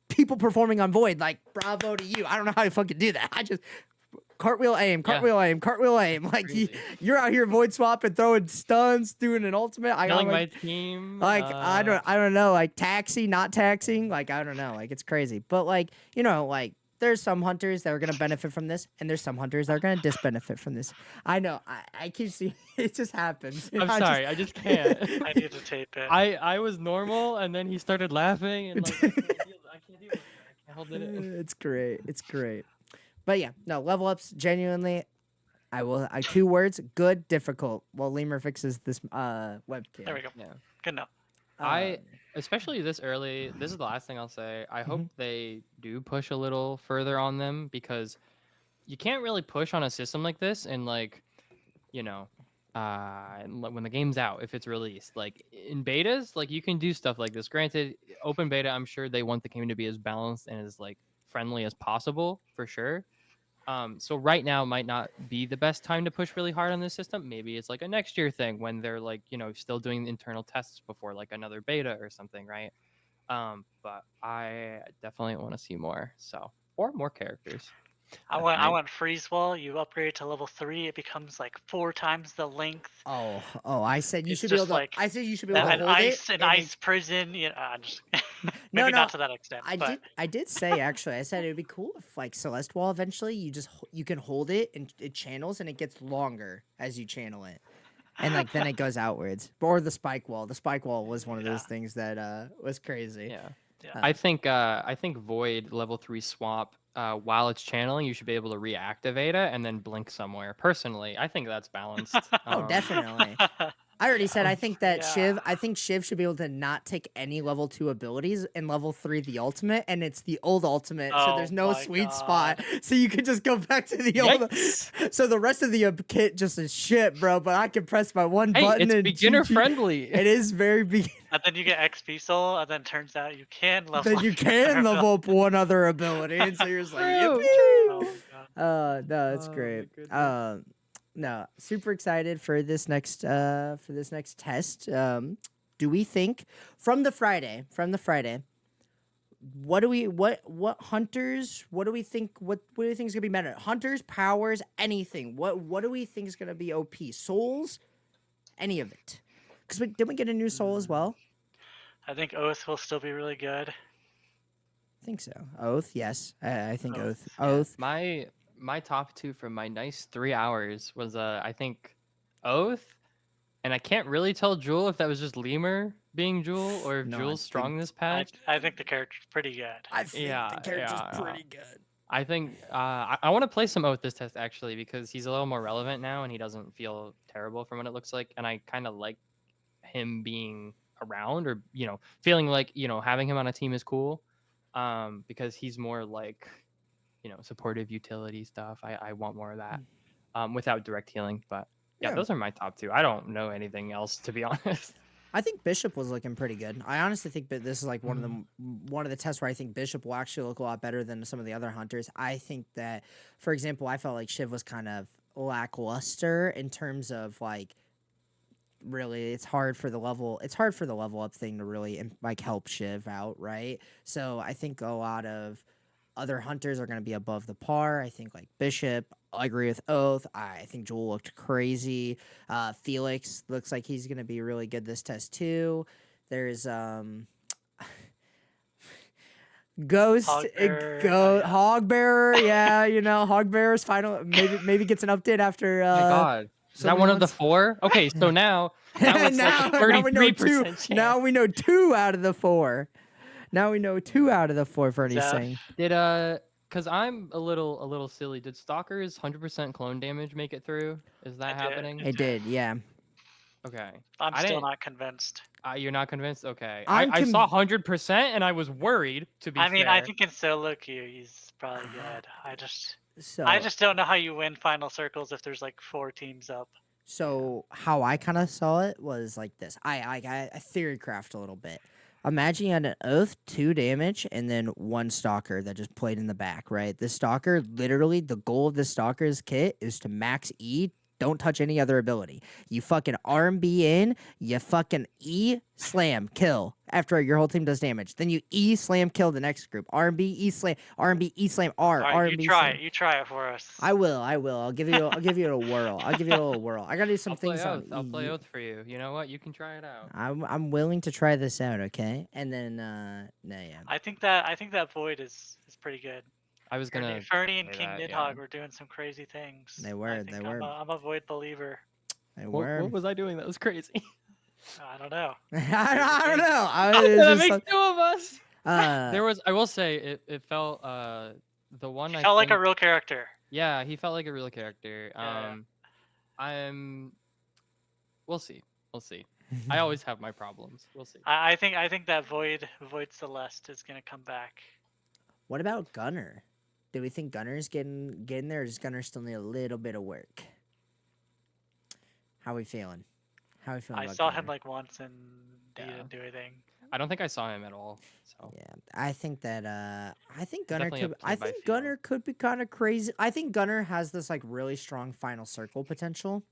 People performing on Void, like, bravo to you. I don't know how you fucking do that. I just cartwheel aim, cartwheel aim, cartwheel aim. Like, you're out here Void swapping, throwing stuns, doing an ultimate. Killing like, my team. Like, I don't know. Like, taxi, not taxing. Like, I don't know. Like, it's crazy. But like, you know, like, there's some hunters that are gonna benefit from this, and there's some hunters that are gonna disbenefit from this. I know. I keep seeing it just happens. I'm sorry, I just can't. I need to tape it. I was normal, and then he started laughing, and like I can't deal with it. I can't hold it in. It's great. It's great. But yeah, no, level ups genuinely. I 2 words: good, difficult. While Lemur fixes this webcam. There we go. Yeah. Good enough. Especially this early, this is the last thing I'll say. I hope Mhm. they do push a little further on them because you can't really push on a system like this and like, you know, when the game's out, if it's released. Like in betas, like you can do stuff like this. Granted, open beta, I'm sure they want the game to be as balanced and as like friendly as possible for sure. So right now might not be the best time to push really hard on this system. Maybe it's like a next year thing when they're like, you know, still doing internal tests before like another beta or something, right? But I definitely want to see more. So, or more characters. I want freeze wall. You upgrade to level 3, it becomes like 4 times the length. Oh! I said you It's should be able just to. like I said you should be able to an hold ice, it. an ice prison. You know, I'm just No, maybe no. not to that extent. But I did say actually. I said it would be cool if like Celeste Wall eventually you can hold it and it channels and it gets longer as you channel it, and like then it goes outwards. Or the spike wall. The spike wall was one of those things that was crazy. Yeah. Yeah. I think Void level 3 swap while it's channeling, you should be able to reactivate it and then blink somewhere. Personally, I think that's balanced. Oh, definitely. I already said I think that Yeah. Shiv should be able to not take any level 2 abilities and level 3 the ultimate, and it's the old ultimate, so there's Oh no my sweet God. spot. So you could just go back to the old. So the rest of the kit just is shit, bro. But I can press my one Hey, button it's and beginner GG. friendly. It is very beginner. And then you get XP soul, and then turns out you can level Then up you your can other level up one other ability, and so you're just like, True, yippee! Oh my God. No, it's Oh, my great. goodness. No, super excited for this next test. Do we think from the Friday? What hunters? What do we think? What do we think is gonna be better? Hunters, powers, anything. What do we think is gonna be OP? Souls, any of it? Because did we get a new soul as well? I think Oath will still be really good. I think so. Oath, yes. I think Oath. Oath. My top 2 from my nice 3 hours was I think Oath, and I can't really tell Jewel if that was just Lemur being Jewel or if No, I Jewel's strong this patch. I think the character's pretty good. I think Yeah, the character's yeah, pretty good. I think I want to play some Oath this test actually because he's a little more relevant now and he doesn't feel terrible from what it looks like, and I kind of like him being around or feeling like having him on a team is cool, because he's more like supportive utility stuff. I want more of that without direct healing, but yeah, those are my top 2. I don't know anything else, to be honest. I think Bishop was looking pretty good. I honestly think that this is like one of the tests where I think Bishop will actually look a lot better than some of the other hunters. I think that, for example, I felt like Shiv was kind of lackluster in terms of like really it's hard for the level up thing to really like help Shiv out, right? So I think a lot of other hunters are going to be above the par. I think like Bishop, I agree with Oath. I think Jewel looked crazy. Felix looks like he's going to be really good this test too. There's Ghost, Hogbearer, oh, yeah. Hogbearer, yeah, Hogbearer's final, maybe gets an update after Oh my God. Is so that many one of the months. 4? Okay, so now it's like a now we know 2. 33% chance. Now we know 2 out of the 4. Now we know 2 out of the 4. Fernie's Zeph. saying. Did cuz I'm a little silly. Did Stalker's 100% clone damage make it through? Is that It did, happening? It did, yeah. Okay. I'm I still didn't not convinced. You're not convinced? Okay. I'm I saw 100% and I was worried, to be I mean, fair. I think in solo queue he's probably good. I So just don't know how you win final circles if there's like 4 teams up. So how I kind of saw it was like this. I theory craft a little bit. Imagine you had an oath, 2 damage, and then 1 stalker that just played in the back, right? The stalker, literally, the goal of the stalker's kit is to max E. Don't touch any other ability. You fucking R&B in, you fucking E slam kill after your whole team does damage. Then you E slam kill the next group. R&B E slam, R&B E slam R. All right, R&B you try slam. it. You try it for us. I will. I'll give you a whirl. I'll give you a little whirl. I gotta do some I'll play things on oath. I'll play E. oath for you. You know what? You can try it out. I'm willing to try this out, okay? And then no, yeah. I think that void is pretty good. I was gonna. Fernie and say King that, Nidhogg yeah. were doing some crazy things. They were, I think they were. I'm a void believer. They What were. was I doing? That was crazy. I don't know. I don't know. That makes 2 of us. Uh, There was. I will say it felt the one. He I felt like a think- real character. Yeah, he felt like a real character. Yeah. We'll see. We'll see. I always have my problems. We'll see. I think that void Celeste is gonna come back. What about Gunner? Do we think Gunner's getting there, or does Gunner still need a little bit of work? How we feeling? How we feeling? I about saw Gunner? him like once and he Yeah. didn't do anything. I don't think I saw him at all. So Yeah, I think that I think Gunner Definitely could up to I by think feel. Gunner could be kind of crazy. I think Gunner has this like really strong final circle potential,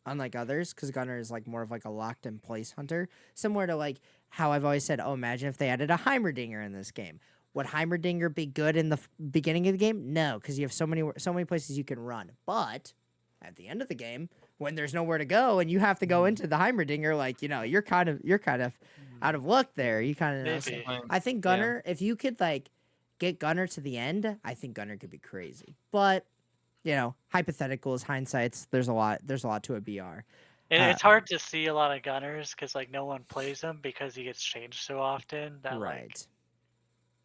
unlike others, because Gunner is like more of like a locked in place hunter, similar to like how I've always said, oh, imagine if they added a Heimerdinger in this game. Would Heimerdinger be good in the beginning of the game? No, because you have so many places you can run. But at the end of the game, when there's nowhere to go and you have to go into the Heimerdinger, like you're kind of out of luck there. You kind of know. So Maybe. I think Gunner, if you could like get Gunner to the end, I think Gunner could be crazy. But hypotheticals, hindsights. There's a lot to a BR. It's hard to see a lot of Gunners because like no one plays him because he gets changed so often that like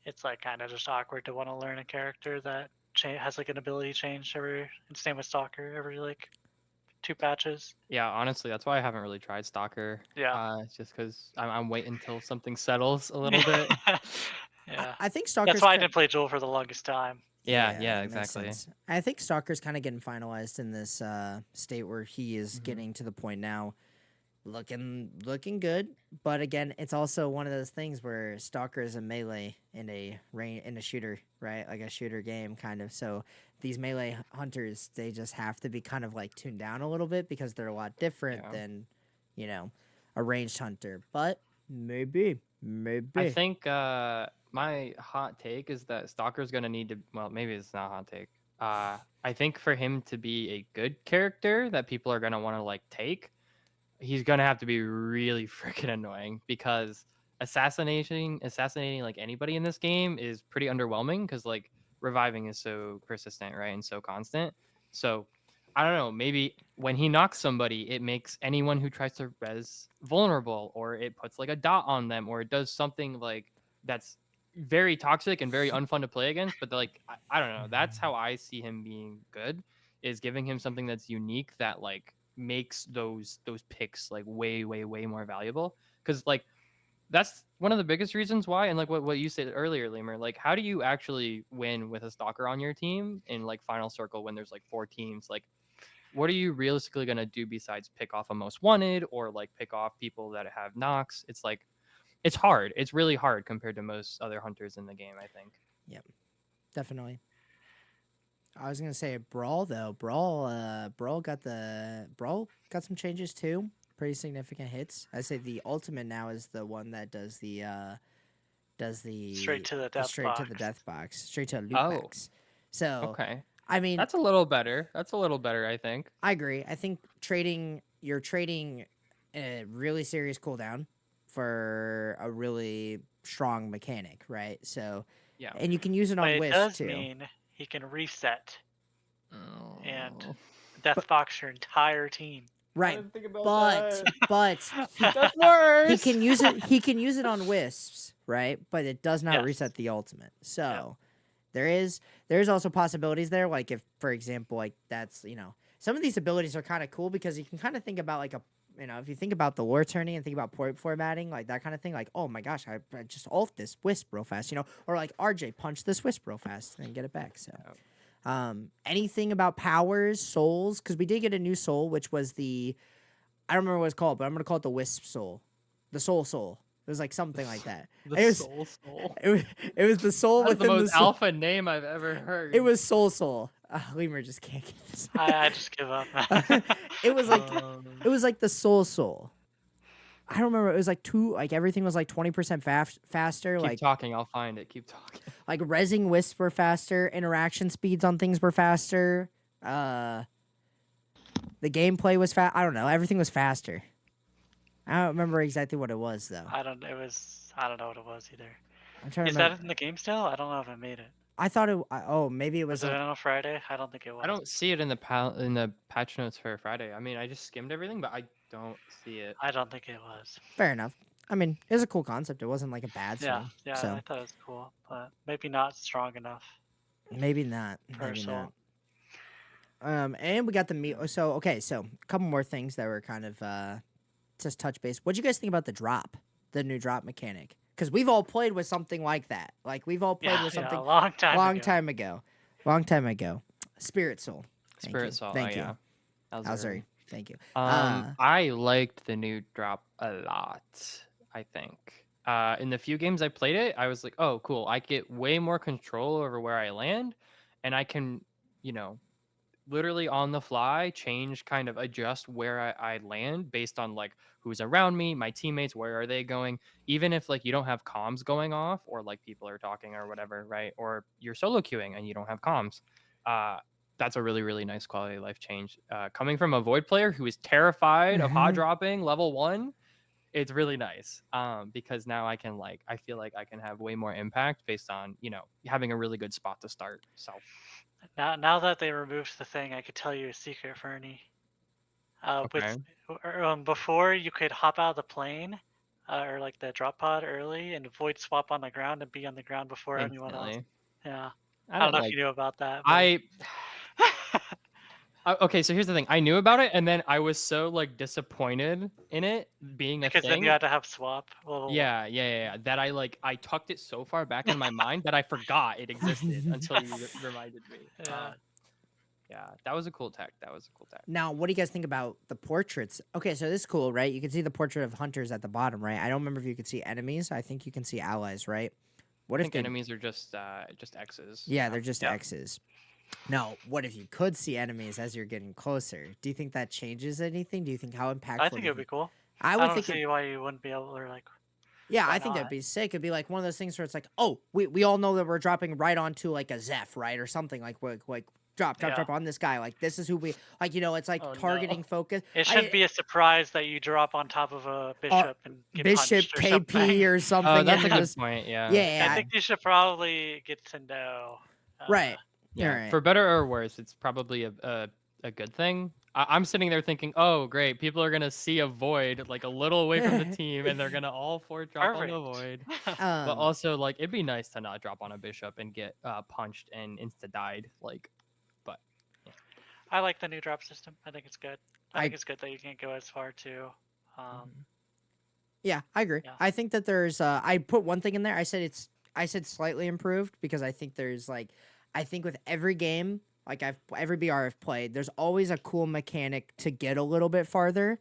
it's like kind of just awkward to want to learn a character that has like an ability change every. And same with Stalker every like 2 patches. yeah, honestly, that's why I haven't really tried Stalker. Yeah. It's just because I'm waiting until something settles a little bit. Yeah. I think Stalker's That's why I didn't play Joel for the longest time. Yeah, that makes exactly. sense. I think Stalker's kind of getting finalized in this state where he is getting to the point now, looking good. But again, it's also one of those things where Stalker is a melee in a shooter, right? Like a shooter game, kind of. So these melee hunters, they just have to be kind of like tuned down a little bit because they're a lot different than, a ranged hunter. But maybe. I think my hot take is that Stalker's gonna need to. Well, maybe it's not a hot take. I think for him to be a good character that people are gonna want to like take, he's gonna have to be really freaking annoying because assassinating like anybody in this game is pretty underwhelming because like reviving is so persistent, right, and so constant. So I don't know, maybe when he knocks somebody, it makes anyone who tries to res vulnerable, or it puts like a dot on them, or it does something like that's very toxic and very unfun to play against. But like I don't know, that's how I see him being good, is giving him something that's unique that like makes those picks like way more valuable. Because like that's one of the biggest reasons why, and like what you said earlier, Lemur, like how do you actually win with a Stalker on your team in like final circle when there's like 4 teams? Like what are you realistically going to do besides pick off a most wanted or like pick off people that have knocks? It's like it's hard. It's really hard compared to most other hunters in the game, I think. Yep, definitely. I was gonna say Brawl though. Brawl got some changes too. Pretty significant hits. I say the ultimate now is the one that does the Straight to the death box. Straight to a loot box. So Okay. I mean, That's a little better. I think. I agree. I think you're trading a really serious cooldown for a really strong mechanic, right? So Yeah. and you can use it But on it wisp does too. mean he can reset and Oh. death box your entire team. I Right, didn't think about but that. he That's worse. he can use it. He can use it on wisps, right? But it does not Yes. reset the ultimate. So there's also possibilities there. Like if, for example, like that's some of these abilities are kind of cool because you can kind of think about like a if you think about the lore turning and think about port formatting, like that kind of thing, like, oh my gosh, I just ult this wisp real fast, or like RJ punch this wisp real fast and then get it back. So anything about powers, souls, because we did get a new soul, which was I don't remember what it's called, but I'm gonna call it the wisp soul, the soul. It was like something like that. The It was, soul. it was the soul That's the within most soul. alpha name I've ever heard. It was soul. Lemur just can't get this. I just give up. It was like the soul. I don't remember. It was like everything was like 20% faster. Keep Like talking. I'll find it. Keep talking. like rezzing wisps were faster. Interaction speeds on things were faster. The gameplay was fast. I don't know. Everything was faster. I don't remember exactly what it was though. I don't know what it was either. I'm trying to Is remember. that in the game still? I don't know if I made it. I thought it. Oh, maybe it was Was it like. on a Friday? I don't think it was. I don't see it in the patch notes for Friday. I mean, I just skimmed everything, but I don't see it. I don't think it was. Fair enough. I mean, it was a cool concept. It wasn't like a bad Yeah, thing. yeah, So I thought it was cool, but maybe not strong enough. maybe not. Per Maybe soul. not. And we got the meat. So okay, so a couple more things that were kind of just touch base. What do you guys think about the new drop mechanic? Because we've all played with something like that. Like we've all played with something a long time ago. Long time ago. Spirit Soul. Spirit Soul. Thank oh, you. yeah. Alzuri. Thank you. I liked the new drop a lot, I think. In the few games I played it, I was like, oh, cool. I get way more control over where I land, and I can, literally on the fly kind of adjust where I land based on like who's around me, my teammates, where are they going. Even if like you don't have comms going off or like people are talking or whatever, right? Or you're solo queuing and you don't have comms. That's a really, really nice quality of life change. Coming from a Void player who is terrified of hot dropping level 1, it's really nice because now I feel like I can have way more impact based on, having a really good spot to start. So Now that they removed the thing, I could tell you a secret, Fernie. okay. Before you could hop out of the plane or like the drop pod early and void swap on the ground and be on the ground before anyone else. Instantly. Yeah. I don't know like if you knew about that. Okay, so here's the thing. I knew about it, and then I was so like disappointed in it being a because thing. then you had to have swap. Yeah. That I tucked it so far back in my mind that I forgot it existed until you reminded me. Yeah, that was a cool tech. Now, what do you guys think about the portraits? Okay, so this is cool, right? You can see the portrait of hunters at the bottom, right? I don't remember if you could see enemies. I think you can see allies, right? What I if think enemies are just X's. Yeah, they're just X's. Now, what if you could see enemies as you're getting closer? Do you think that changes anything? Do you think how impactful? I think it would be cool. I don't see why you wouldn't be able to like. Yeah, I think that'd be sick. It'd be like one of those things where it's like, oh, we all know that we're dropping right onto like a Zeph, right, or something like drop on this guy. Like this is who we like. It's like targeting focus. It shouldn't be a surprise that you drop on top of a bishop and get punched or KP something. or something. Oh, that's a good point. Yeah. Yeah, I think you should probably get to know. Right. Yeah. Right. For better or worse, it's probably a good thing. I'm sitting there thinking, oh, great. People are going to see a void like a little away from the team and they're going to all 4 drop on the void. But also, like, it'd be nice to not drop on a bishop and get punched and insta-died. Like, but yeah. I like the new drop system. I think it's good. I think it's good that you can't go as far too. Yeah, I agree. Yeah. I think that there's I put one thing in there. I said slightly improved because I think there's like I think with every game, like every BR I've played, there's always a cool mechanic to get a little bit farther.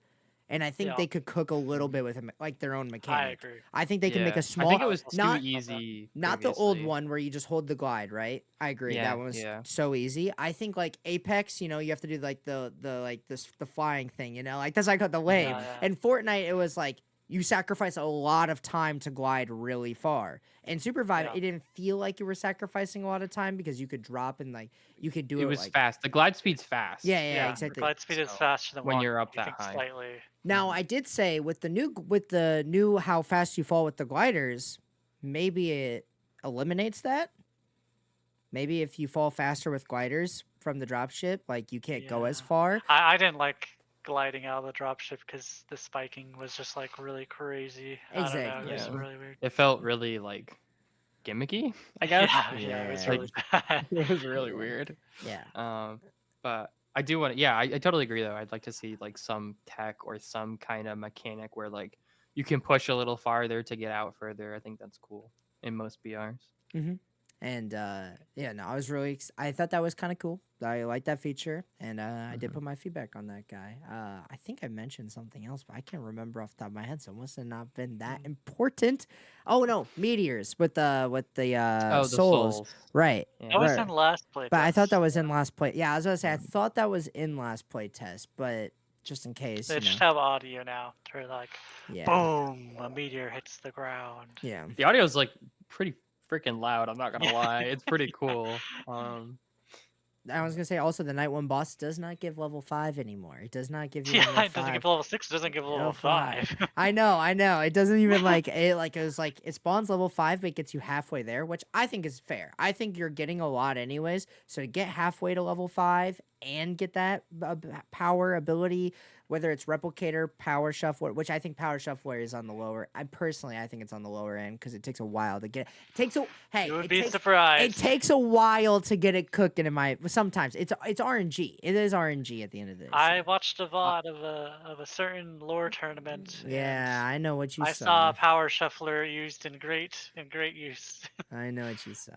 And I think they could cook a little bit with like their own mechanic. I agree. I think they can make a small. I think it was too easy. Not the old one where you just hold the glide, right? I agree. That one was so easy. I think like Apex, you have to do like the flying thing, like that's like the wave. Yeah. And Fortnite, it was like you sacrifice a lot of time to glide really far. And Super Vibe, it didn't feel like you were sacrificing a lot of time because you could drop and like you could do it. It was fast. The glide speed's fast. Yeah, exactly. The glide speed is faster than when you're up that high. Slightly. Now I did say with the new how fast you fall with the gliders, maybe it eliminates that. Maybe if you fall faster with gliders from the dropship, like you can't go as Yeah. far. I didn't like gliding out of the dropship because the spiking was just like really crazy. I don't know. It Exactly. was Yeah. really weird. It felt really like gimmicky, I guess. Yeah, it was Yeah. really bad. It was really Yeah. weird. Yeah. But I do want to, yeah, I totally agree though. I'd like to see like some tech or some kind of mechanic where like you can push a little farther to get out further. I think that's cool in most BRs. And yeah, no, I was I thought that was kind of cool. I like that feature, and I did put my feedback on that guy. I think I mentioned something else, but I can't remember off the top of my head, so it must have not been that important. Oh no, meteors with the Oh, the souls, souls. right? Yeah. That was Right. in last playtest. But I thought that was in last play. Yeah, I was gonna say I Yeah. thought that was in last play test, but just in case, They you just know. have audio now. They're like, Yeah. boom, a meteor hits the ground. Yeah. The audio is like pretty freaking loud. I'm not gonna lie. It's pretty cool. I was gonna say also the night one boss does not give level 5 anymore. It does not give you Yeah, level it doesn't 5. give level 6, it doesn't give level Level 5. I know. It doesn't even like it. Like it was like it spawns level 5, but it gets you halfway there, which I think is fair. I think you're getting a lot anyways. So to get halfway to level 5 and get that power ability, whether it's replicator, power shuffler, which I think power shuffler is on the lower. I think it's on the lower end because it takes a while to get. It takes a hey. You would it be takes, surprised. It takes a while to get it cooking. Sometimes it's RNG. It is RNG at the end of this. I watched a VOD of a certain lore tournament. Yeah, I know what you I saw. saw power shuffler used in great use. I know what you saw.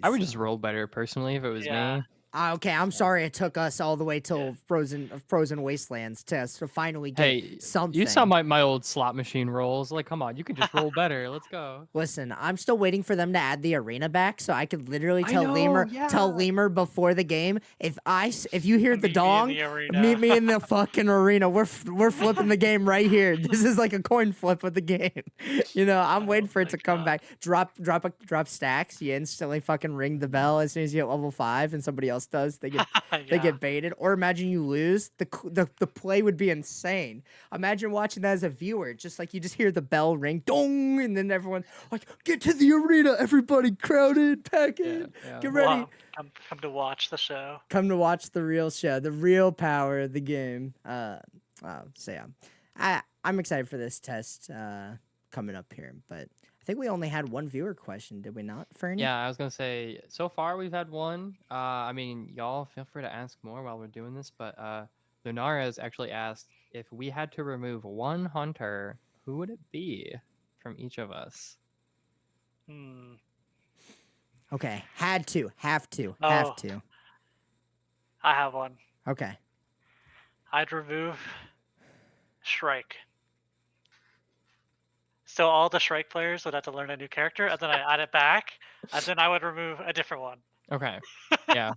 I would just roll better personally if it was Yeah. me. Okay, I'm sorry it took us all the way till Frozen Wastelands to finally get Hey, something. you saw my old slot machine rolls. Like, come on, you can just roll better. Let's go. Listen, I'm still waiting for them to add the arena back so I could literally I tell know, Lemur yeah. before the game if you hear the Meet me in dong, the arena. meet me in the fucking arena. We're flipping the game right here. This is like a coin flip of the game. You know, I'm waiting for it my to come God. back. Drop stacks. You instantly fucking ring the bell as soon as you hit level 5 and somebody else does. They get they Yeah. get baited. Or imagine you lose. The play would be insane. Imagine watching that as a viewer. Just like you just hear the bell ring, dong, and then everyone like, get to the arena, everybody, crowded, pack in, Yeah. get ready. Wow. Come to watch the show. Come to watch the real show, the real power of the game. So yeah, I'm excited for this test coming up here. But I think we only had one viewer question, did we not, Fernie? Yeah, I was gonna say so far we've had one. I mean, y'all feel free to ask more while we're doing this, but Lunares actually asked if we had to remove one hunter, who would it be from each of us? Okay, have to. I have one. Okay. I'd remove Shrike. So all the Shrike players would have to learn a new character, and then I add it back, and then I would remove a different one. Okay. Yeah.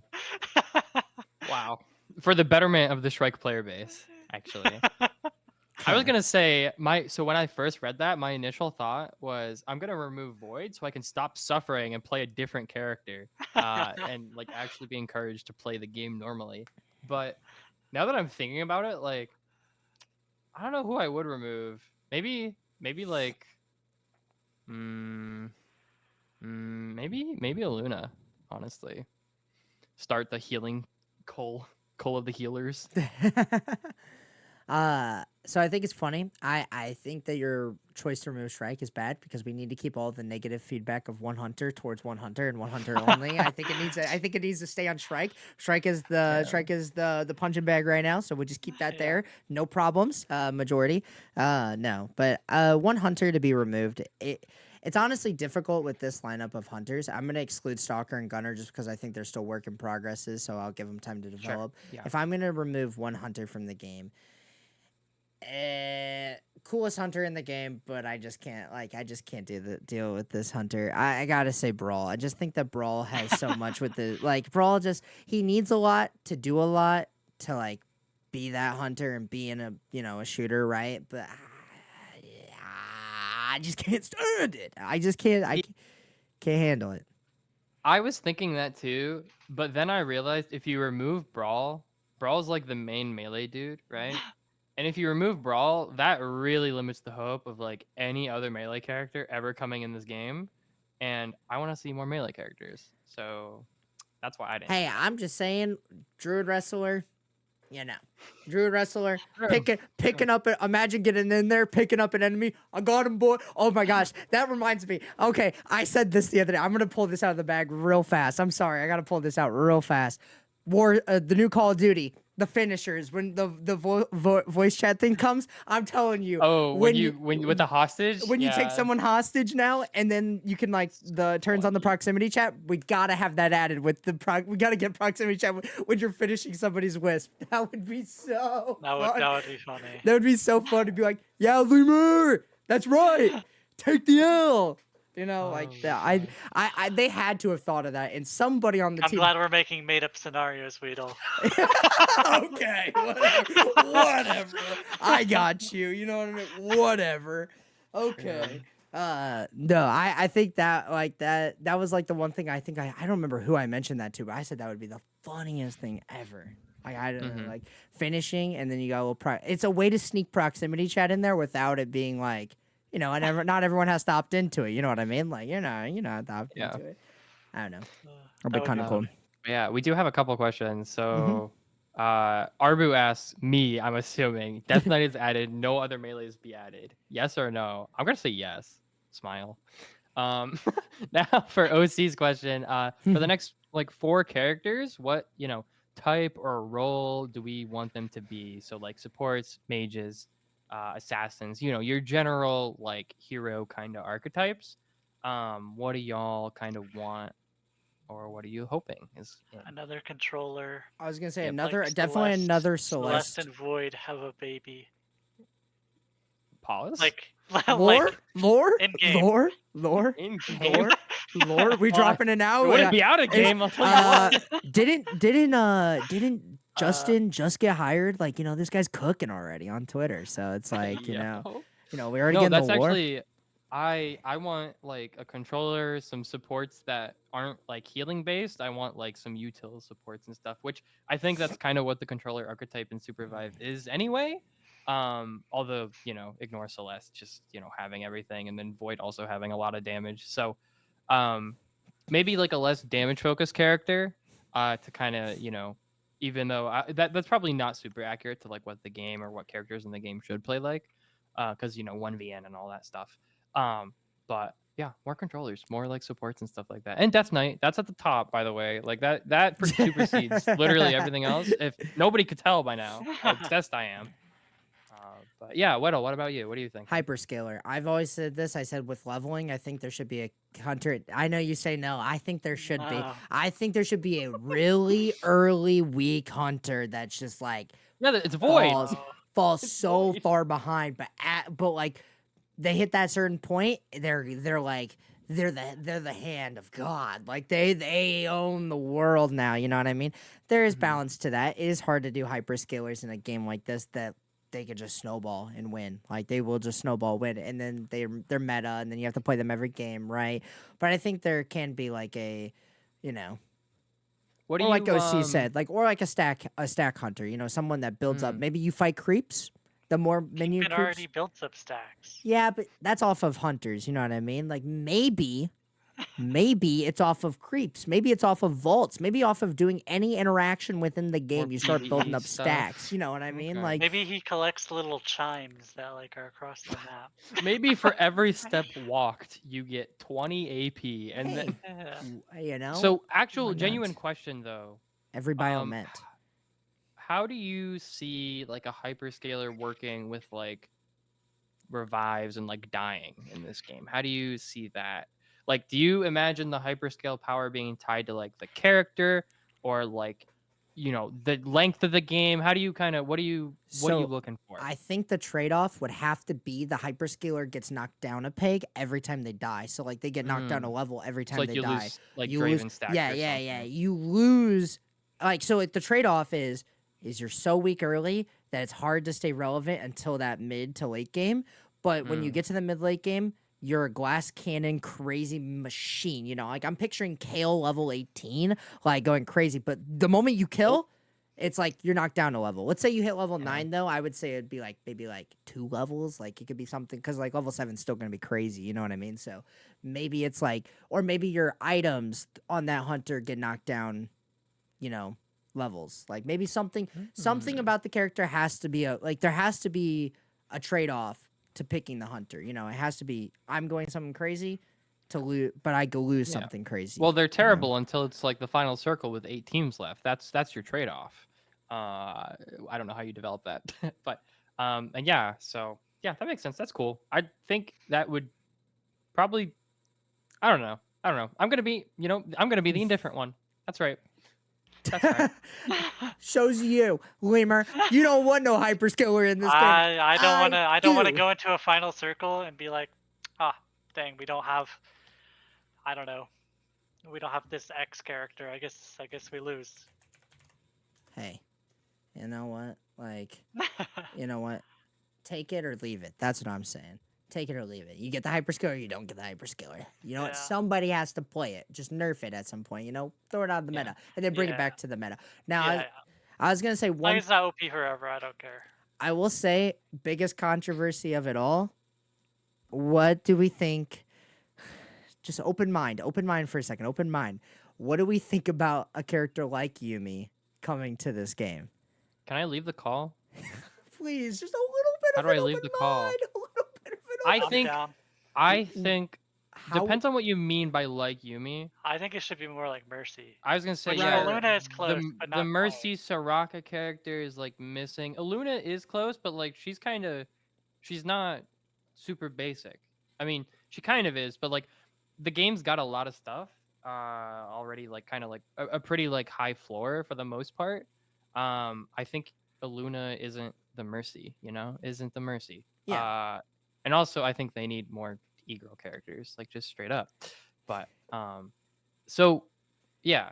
Wow. For the betterment of the Shrike player base, actually. I was gonna say so when I first read that, my initial thought was I'm gonna remove Void so I can stop suffering and play a different character, and like actually be encouraged to play the game normally. But now that I'm thinking about it, like I don't know who I would remove. Maybe like, maybe a Luna. Honestly, start the healing Cole of the healers. So I think it's funny. I think that your choice to remove Shrike is bad because we need to keep all the negative feedback of one hunter towards one hunter and one hunter only. I think it needs to stay on Shrike. Shrike is the punching bag right now, so we'll just keep that there. No problems. Majority. No, but one hunter to be removed. It's honestly difficult with this lineup of hunters. I'm going to exclude Stalker and Gunner just because I think they're still work in progresses, so I'll give them time to develop. Sure. Yeah. If I'm going to remove one hunter from the game, coolest hunter in the game, but I just can't deal with this hunter. I gotta say Brawl. I just think that Brawl has so much with the Brawl he needs a lot to do a lot to like be that hunter and be in a shooter, right? But I just can't stand it. I can't handle it. I was thinking that too, but then I realized if you remove Brawl's like the main melee dude, right? And if you remove Brawl, that really limits the hope of like any other melee character ever coming in this game. and I want to see more melee characters. So that's why I didn't. Hey, I'm just saying, Druid Wrestler, you know. Druid Wrestler, True. picking up, imagine getting in there, picking up an enemy. I got him, boy. Oh my gosh, that reminds me. Okay, I said this the other day. I'm going to pull this out of the bag real fast. I'm sorry, I got to pull this out real fast. The new Call of Duty, the finishers, when the voice chat thing comes, I'm telling you, Oh, when you with the hostage, when you take someone hostage now, and then you can like the turns on the proximity chat, we gotta have that added with the we gotta get proximity chat when you're finishing somebody's wisp. That would be so fun. That would be funny. That would be so fun to be like, yeah, Lemur, that's right, take the L. You know, like that. I they had to have thought of that, and somebody on the I'm team. glad we're making made-up scenarios, Weedle. Okay, whatever. I got you. You know what I mean? Whatever. Okay. No, I think that like that was like the one thing I think I don't remember who I mentioned that to, but I said that would be the funniest thing ever. Like I don't know, like finishing and then you got a little it's a way to sneak proximity chat in there without it being like, you know, and not everyone has to opt into it. You know what I mean? Like you know, to opt into it. I don't know. It'll be kind of cool. Yeah, we do have a couple questions. So, Arbuh asks me, I'm assuming Death Knight is added, no other melees be added. Yes or no? I'm gonna say yes. Smile. Now for OC's question, for the next like 4 characters, what type or role do we want them to be? So like supports, mages, assassins. Your general like hero kind of archetypes. What do y'all kind of want? Or what are you hoping is in? Another controller. I was gonna say Like definitely another Celeste Celeste. and Void have a baby. Pause. Lore. In-game. Lore. In-game. Lore. We dropping it now. It wouldn't be out of game. I'll tell you what. Didn't Justin just get hired? Like this guy's cooking already on Twitter. So it's like we already getting that's the lore. Actually. I want like a controller, some supports that aren't like healing based. I want like some util supports and stuff, which I think that's kind of what the controller archetype in Supervive is anyway. Although ignore Celeste, just having everything, and then Void also having a lot of damage. So, maybe like a less damage focused character, to kind of even though that's probably not super accurate to like what the game or what characters in the game should play like, because 1v1 and all that stuff. But yeah, more controllers, more like supports and stuff like that. And Death Knight, that's at the top, by the way. Like that supersedes literally everything else. If nobody could tell by now how obsessed I am. But yeah, Weddle, what about you? What do you think? Hyperscaler. I've always said this. I said with leveling, I think there should be a hunter. I know you say no. I think there should be. I think there should be a really early weak hunter that's just like it's Void. Falls so far behind, but like they hit that certain point, they're the hand of God. Like they own the world now. You know what I mean? There is balance to that. It is hard to do hyperscalers in a game like this that they could just snowball and win. Like they will just snowball win, and then they're meta, and then you have to play them every game, right? But I think there can be like a, what do or you like OC said, like or like a stack hunter. Someone that builds up. Maybe you fight creeps. The more minion creeps. already built up stacks. Yeah, but that's off of hunters. You know what I mean? Like maybe it's off of creeps. Maybe it's off of vaults. Maybe off of doing any interaction within the game. You start building up stacks. You know what I mean? Okay. Like maybe he collects little chimes that like are across the map. Maybe for every step walked, you get 20 AP, and then So actual genuine question though. Every bio meant. How do you see like a hyperscaler working with like revives and like dying in this game? How do you see that? Like, do you imagine the hyperscale power being tied to like the character or like, the length of the game? How do you what are you looking for? I think the trade-off would have to be the hyperscaler gets knocked down a peg every time they die. So like they get knocked down a level every time they die. Lose, like you lose stacks. Yeah. You lose so like the trade-off is you're so weak early that it's hard to stay relevant until that mid to late game. But when you get to the mid-late game, you're a glass cannon crazy machine. Like I'm picturing Kale level 18, like going crazy. But the moment you kill, it's like you're knocked down a level. Let's say you hit level 9 though. I would say it'd be like maybe like 2 levels. Like it could be something because like level 7's still gonna be crazy. You know what I mean? So maybe it's like, or maybe your items on that hunter get knocked down. You know, levels. Like maybe something about the character has to be there has to be a trade off to picking the hunter. You know, it has to be I'm going something crazy to lose, but I go lose something crazy. Well, they're terrible until it's like the final circle with 8 teams left. That's your trade off. I don't know how you develop that, but and yeah, so yeah, that makes sense. That's cool. I think that would probably, I don't know. I'm gonna be the indifferent one. That's right. That's right. Shows you, Lemur. You don't want no hyperskiller in this game. I don't want to go into a final circle and be like, dang, we don't have. I don't know. We don't have this X character. I guess we lose. Hey, you know what? Like, you know what? Take it or leave it. That's what I'm saying. Take it or leave it. You get the hyperskiller, or you don't get the hyperskiller. You know what? Somebody has to play it. Just nerf it at some point. You know, throw it out of the meta and then bring it back to the meta. Now, I was gonna say one. It's not OP forever. I don't care. I will say, biggest controversy of it all. What do we think? Just open mind for a second. Open mind. What do we think about a character like Yuumi coming to this game? Can I leave the call? Please, just a little bit How of do I an leave open the call? mind, a little bit of an I open think mind. depends on what you mean by like Yuumi. I think it should be more like Mercy. I was gonna say Luna is close, but not the Mercy Soraka character is like missing. Luna is close, but like she's not super basic. I mean, she kind of is, but like the game's got a lot of stuff already, like kind of like a pretty like high floor for the most part. I think Luna isn't the Mercy, isn't the Mercy. Yeah. And also I think they need more e-girl characters, like just straight up. But so yeah.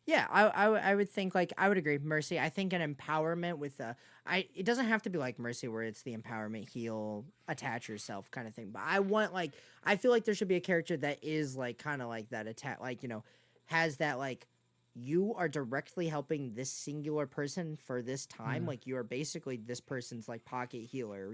Yeah, I would think like I would agree. Mercy, I think an empowerment with it doesn't have to be like Mercy where it's the empowerment heal, attach yourself kind of thing. But I feel like there should be a character that is like kind of like that attack, like has that like you are directly helping this singular person for this time. Like you are basically this person's like pocket healer,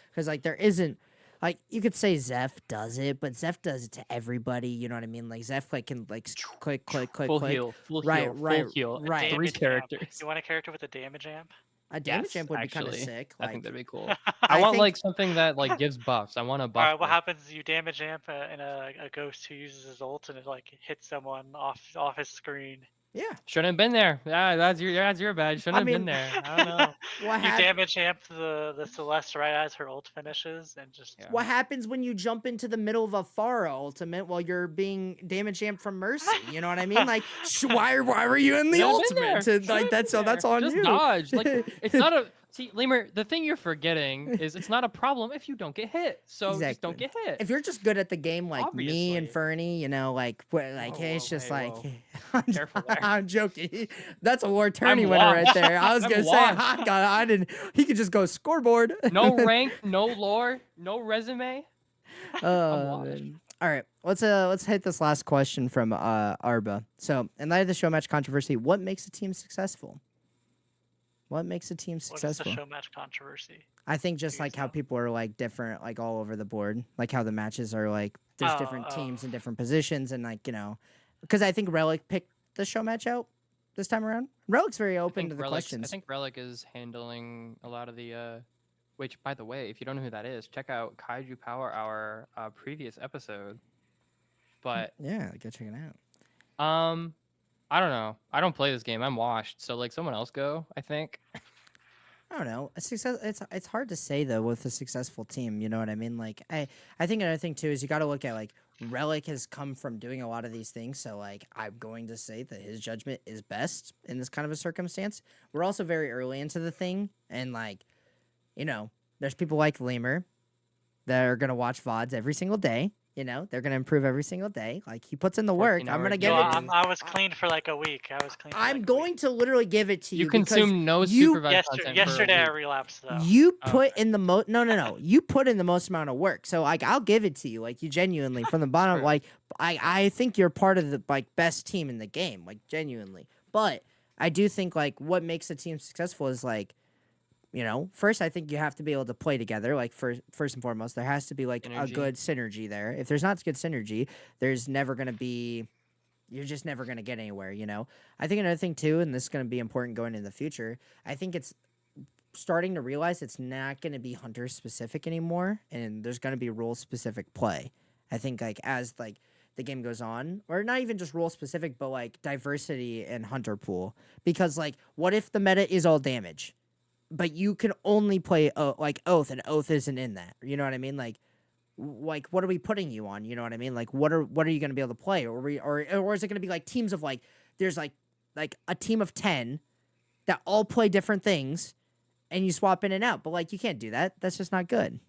because like there isn't. Like, you could say Zeph does it, but Zeph does it to everybody, you know what I mean? Like, Zeph, like, can, like, click, full heal, full heal, right. 3 characters. You want a character with a damage amp? A damage amp would be kind of sick. I think that'd be cool. I want, like, something that, like, gives buffs. I want a buff. Alright, what happens is you damage amp in a ghost who uses his ult, and it, like, hits someone off his screen. Yeah. Shouldn't have been there. Yeah, that's your bad. Shouldn't have been there. I don't know. You damage amp the Celeste right as her ult finishes, and just... Yeah. What happens when you jump into the middle of a Pharah ultimate while you're being damage amped from Mercy? You know what I mean? Like, why were you in the ultimate? Like, that's on just you. Dodge. Like, it's not a... See, Lemur, the thing you're forgetting is it's not a problem if you don't get hit. So just don't get hit. If you're just good at the game like me and Fernie, it's just like... Careful there. I'm joking. That's a war tourney winner right there. I was going to say, he could just go scoreboard. No rank, no lore, no resume. All right, let's hit this last question from Arbuh. So, in light of the Showmatch controversy, what makes a team successful? What makes a team successful? What is the Showmatch controversy? I think just like how people are like different, like all over the board, like how the matches are like there's different teams in different positions, and like because I think Relic picked the Showmatch out this time around. Relic's very open to the questions. I think Relic is handling a lot of the. Which, by the way, if you don't know who that is, check out Kaiju Power Hour previous episode. But yeah, go check it out. I don't know. I don't play this game. I'm washed. So like someone else go, I think. I don't know. It's hard to say though with a successful team, you know what I mean? Like I think another thing too is you got to look at like Relic has come from doing a lot of these things, so like I'm going to say that his judgment is best in this kind of a circumstance. We're also very early into the thing, and like there's people like Lemur that are going to watch VODs every single day. They're going to improve every single day. Like, he puts in the work. I'm going to give it to you. I was clean for like a week. I'm going to literally give it to you. You consume no supervised content. Yesterday I relapsed, though. You put in the most... No. You put in the most amount of work. So, like, I'll give it to you. Like, you genuinely, from the bottom, like, I think you're part of the, like, best team in the game. Like, genuinely. But I do think like what makes a team successful is like, first I think you have to be able to play together. Like first and foremost, there has to be like a Synergy. good synergy there. If there's not good synergy, there's never gonna be. You're just never gonna get anywhere. I think another thing too, and this is gonna be important going into the future. I think it's starting to realize it's not going to be hunter specific anymore, and there's going to be role specific play. I think like as like the game goes on, or not even just role specific, but like diversity in hunter pool. Because like, what if the meta is all damage, but you can only play like oath, and oath isn't in that? You know what I mean? Like what are we putting you on? You know what I mean? Like what are you going to be able to play, or is it going to be like teams of like there's like a team of 10 that all play different things and you swap in and out. But like you can't do that. That's just not good,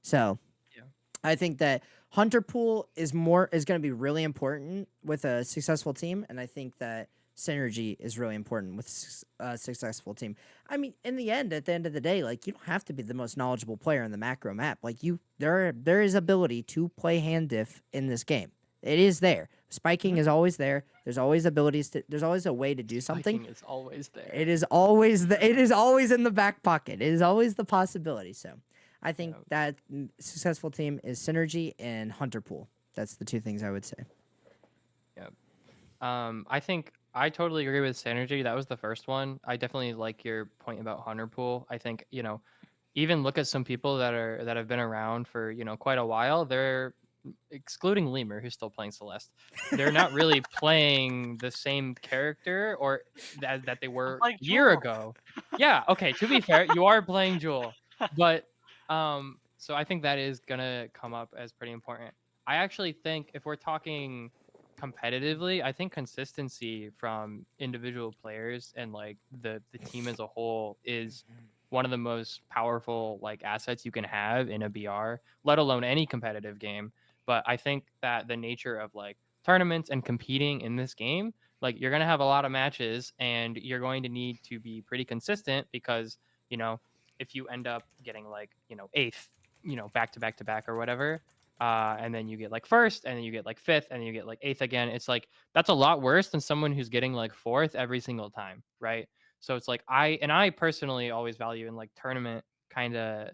So Yeah. I think that hunter pool is going to be really important with a successful team, and I think that synergy is really important with a successful team. I mean, at the end of the day, like you don't have to be the most knowledgeable player in the macro map. Like there is ability to play hand diff in this game. It is there. Spiking is always there. There's always abilities there's always a way to do something. Spiking is always there. It is always it is always in the back pocket. It is always the possibility. So I think that successful team is synergy and hunter pool. That's the two things I would say. Yep. I think I totally agree with synergy. That was the first one. I definitely like your point about hunter pool. I think, even look at some people that have been around for, quite a while. They're excluding Lemur, who's still playing Celeste. They're not really playing the same character or that they were like a year Jewel. ago. Yeah, okay, to be fair, you are playing Jewel. But so I think that is gonna come up as pretty important. I actually think if we're talking competitively, I think consistency from individual players and like the team as a whole is one of the most powerful like assets you can have in a BR, let alone any competitive game. But I think that the nature of like tournaments and competing in this game, like you're going to have a lot of matches and you're going to need to be pretty consistent because, if you end up getting like, eighth, back to back to back or whatever, and then you get like first, and then you get like fifth, and then you get like eighth again. It's like that's a lot worse than someone who's getting like fourth every single time, right? So it's like I personally always value in like tournament kind of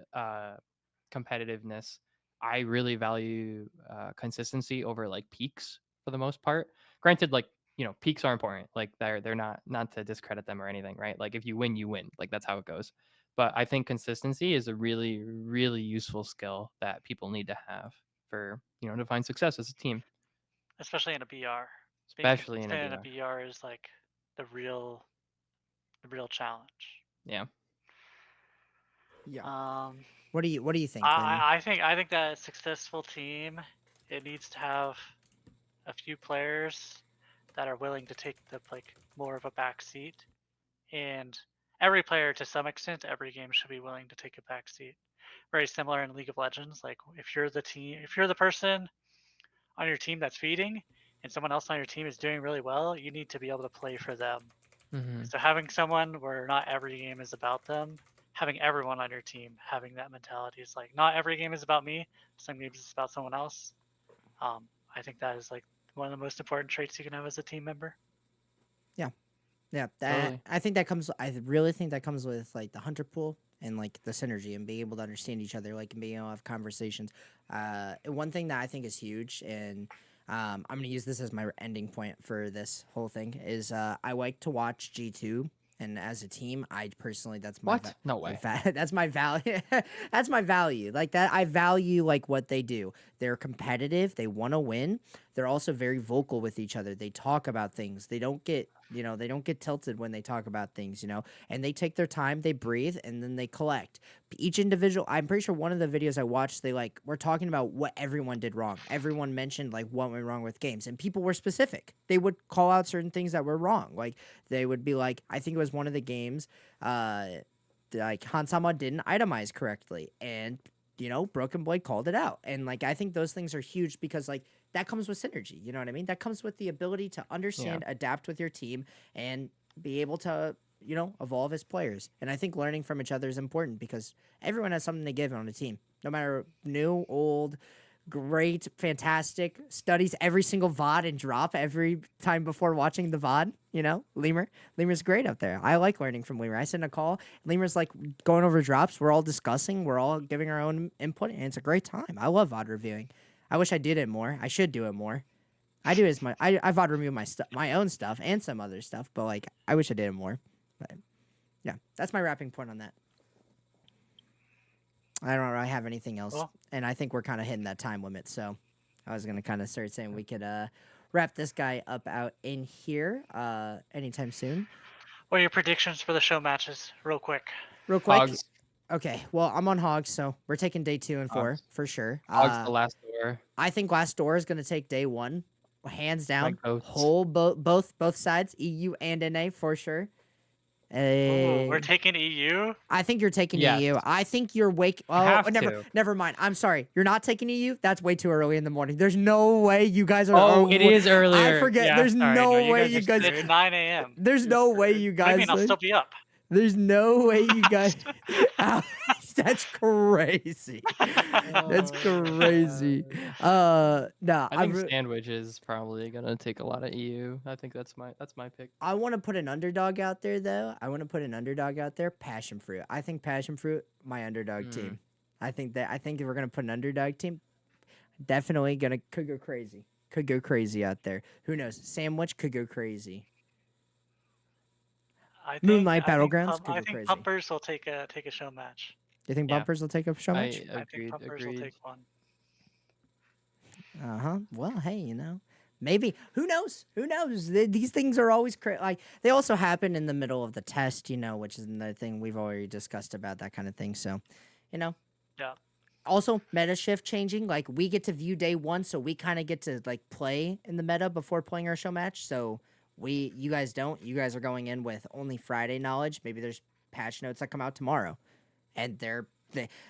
competitiveness. I really value consistency over like peaks for the most part. Granted, like peaks are important. Like they're not to discredit them or anything, right? Like if you win, you win. Like that's how it goes. But I think consistency is a really really useful skill that people need to have for to find success as a team, Especially in a BR. Being especially in consistent a in a BR. BR is like the real challenge. Yeah. Yeah. Um, What do you think, Lemur? I think that a successful team, it needs to have a few players that are willing to take the like more of a back seat, and every player to some extent, every game should be willing to take a back seat. Very similar in League of Legends. Like if you're the person on your team that's feeding, and someone else on your team is doing really well, you need to be able to play for them. Mm-hmm. So having someone where not every game is about them, having everyone on your team having that mentality is like not every game is about me. Some games it's about someone else. I think that is like one of the most important traits you can have as a team member. Yeah, Totally. I think that comes. I really think that comes with like the hunter pool and like the synergy and being able to understand each other, like and being able to have conversations. And one thing that I think is huge, and I'm gonna use this as my ending point for this whole thing, is I like to watch G2. And as a team, I personally, that's my What? No way. that's my value. That's my value. Like that, I value like what they do. They're competitive. They want to win. They're also very vocal with each other. They talk about things. They don't get they don't get tilted when they talk about things. And they take their time. They breathe and then they collect. Each individual. I'm pretty sure one of the videos I watched, they like were talking about what everyone did wrong. Everyone mentioned like what went wrong with games, and people were specific. They would call out certain things that were wrong. Like they would be like, I think it was one of the games, like Hansama didn't itemize correctly, and Broken Blade called it out. And like I think those things are huge because like that comes with synergy. You know what I mean? That comes with the ability to understand, adapt with your team, and be able to evolve as players. And I think learning from each other is important because everyone has something to give on a team, no matter new, old, great, fantastic, studies every single VOD and drop every time before watching the VOD. You know, Lemur's great up there. I like learning from Lemur. I send a call. Lemur's like going over drops. We're all discussing. We're all giving our own input, and it's a great time. I love VOD reviewing. I wish I did it more. I should do it more. I do as much. I VOD review my own stuff and some other stuff, but like I wish I did it more. But yeah, that's my wrapping point on that. I don't really have anything else, and I think we're kind of hitting that time limit. So I was gonna kind of start saying we could wrap this guy up out in here anytime soon. What are your predictions for the show matches, real quick? Real quick. Hogs. Okay, well, I'm on Hogs, so we're taking day 2 and 4 Hogs. for sure. Hogs the last door. I think last door is gonna take day 1, hands down. Like Both sides, EU and NA for sure. We're taking EU. I think you're taking Yes. EU. I think you're never mind. I'm sorry. You're not taking EU. That's way too early in the morning. There's no way you guys are. Oh, it is earlier. I forget. Yeah, There's sorry. no No, you way guys you are guys. It's 9 a.m. There's no way you guys. I mean, I'll still be up. There's no way you guys. That's crazy. That's crazy. No, I think Sandwich is probably gonna take a lot of EU. I think that's my pick. I want to put an underdog out there, though. Passion Fruit. I think Passion Fruit, my underdog team. I think we're gonna put an underdog team. Definitely could go crazy. Could go crazy out there. Who knows? Sandwich could go crazy. Moonlight Battlegrounds could I go think crazy. Bumpers will take a show match. Do you think Bumpers will take a show match? I think Bumpers will take one. Well, hey, maybe. Who knows? These things are always like they also happen in the middle of the test, which is another thing we've already discussed about that kind of thing. So, Yeah. Also, meta shift changing. Like we get to view day 1, so we kind of get to like play in the meta before playing our show match. So you guys don't. You guys are going in with only Friday knowledge. Maybe there's patch notes that come out tomorrow, and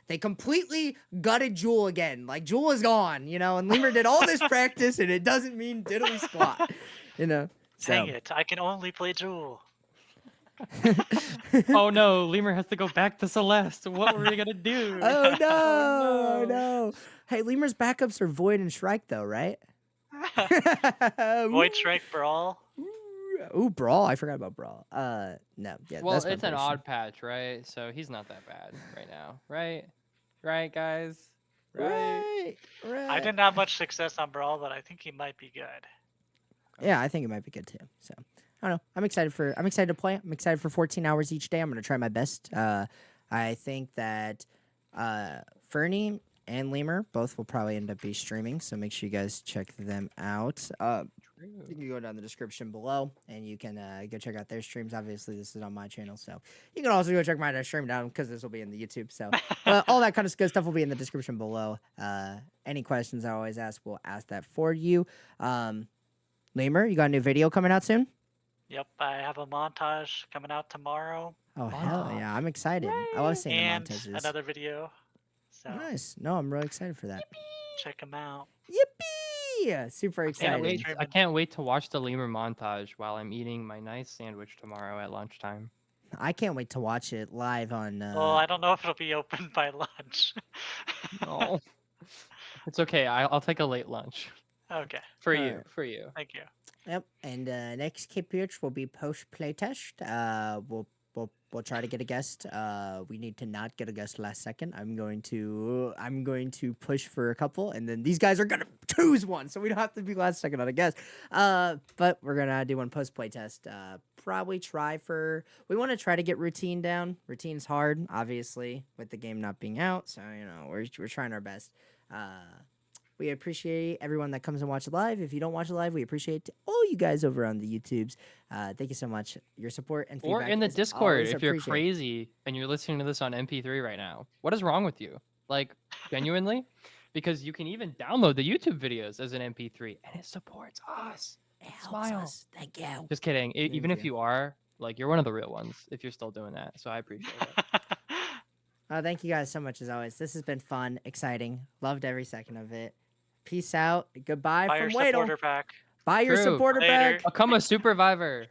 they completely gutted Jewel again. Like Jewel is gone, and Lemur did all this practice, and it doesn't mean diddly squat, So. Dang it! I can only play Jewel. Oh no, Lemur has to go back to Celeste. What were we gonna do? Oh no! Hey, Lemur's backups are Void and Shrike, though, right? Void Strike Brawl. Ooh, Brawl. I forgot about Brawl. No. Yeah. Well, that's my it's an prediction. odd patch, right? So he's not that bad right now, right? Right, guys. Right. I didn't have much success on Brawl, but I think he might be good. Yeah, I think it might be good too. So I don't know. I'm excited to play. I'm excited for 14 hours each day. I'm gonna try my best. I think that Fernie and Lemur both will probably end up be streaming, so make sure you guys check them out. You can go down the description below, and you can go check out their streams. Obviously, this is on my channel, so you can also go check my stream down because this will be in the YouTube. So all that kind of good stuff will be in the description below. Any questions I always ask, we'll ask that for you. Lemur, you got a new video coming out soon? Yep, I have a montage coming out tomorrow. Oh, hell yeah. I'm excited. I love seeing And the montages. another video. So Nice. No, I'm really excited for that. check them out. Yippee! Super excited. I can't wait to watch the Lemur montage while I'm eating my nice sandwich tomorrow at lunchtime. I can't wait to watch it live on... Well, I don't know if it'll be open by lunch. No. It's okay. I'll take a late lunch. Okay, For All you. right. For you. thank you. Yep. And next KPH will be post playtest. We'll try to get a guest. We need to not get a guest last second. I'm going to push for a couple, and then these guys are gonna choose one, so we don't have to be last second on a guest. But we're gonna do one post playtest. Probably we want to try to get routine down. Routine's hard, obviously, with the game not being out. So we're trying our best. We appreciate everyone that comes and watches live. If you don't watch it live, we appreciate all you guys over on the YouTubes. Thank you so much. Your support and feedback. Or in the is Discord always if you're appreciated. crazy and you're listening to this on MP3 right now. What is wrong with you? Like, genuinely? Because you can even download the YouTube videos as an MP3 and it supports us. It helps Smile. us. Thank you. Just kidding. Even if you. you are, like, you're one of the real ones if you're still doing that. So I appreciate it. Thank you guys so much as always. This has been fun, exciting. Loved every second of it. Peace out. Goodbye Buy from your Waddle. supporter pack. Buy your True. supporter Later. pack. Become a supervisor.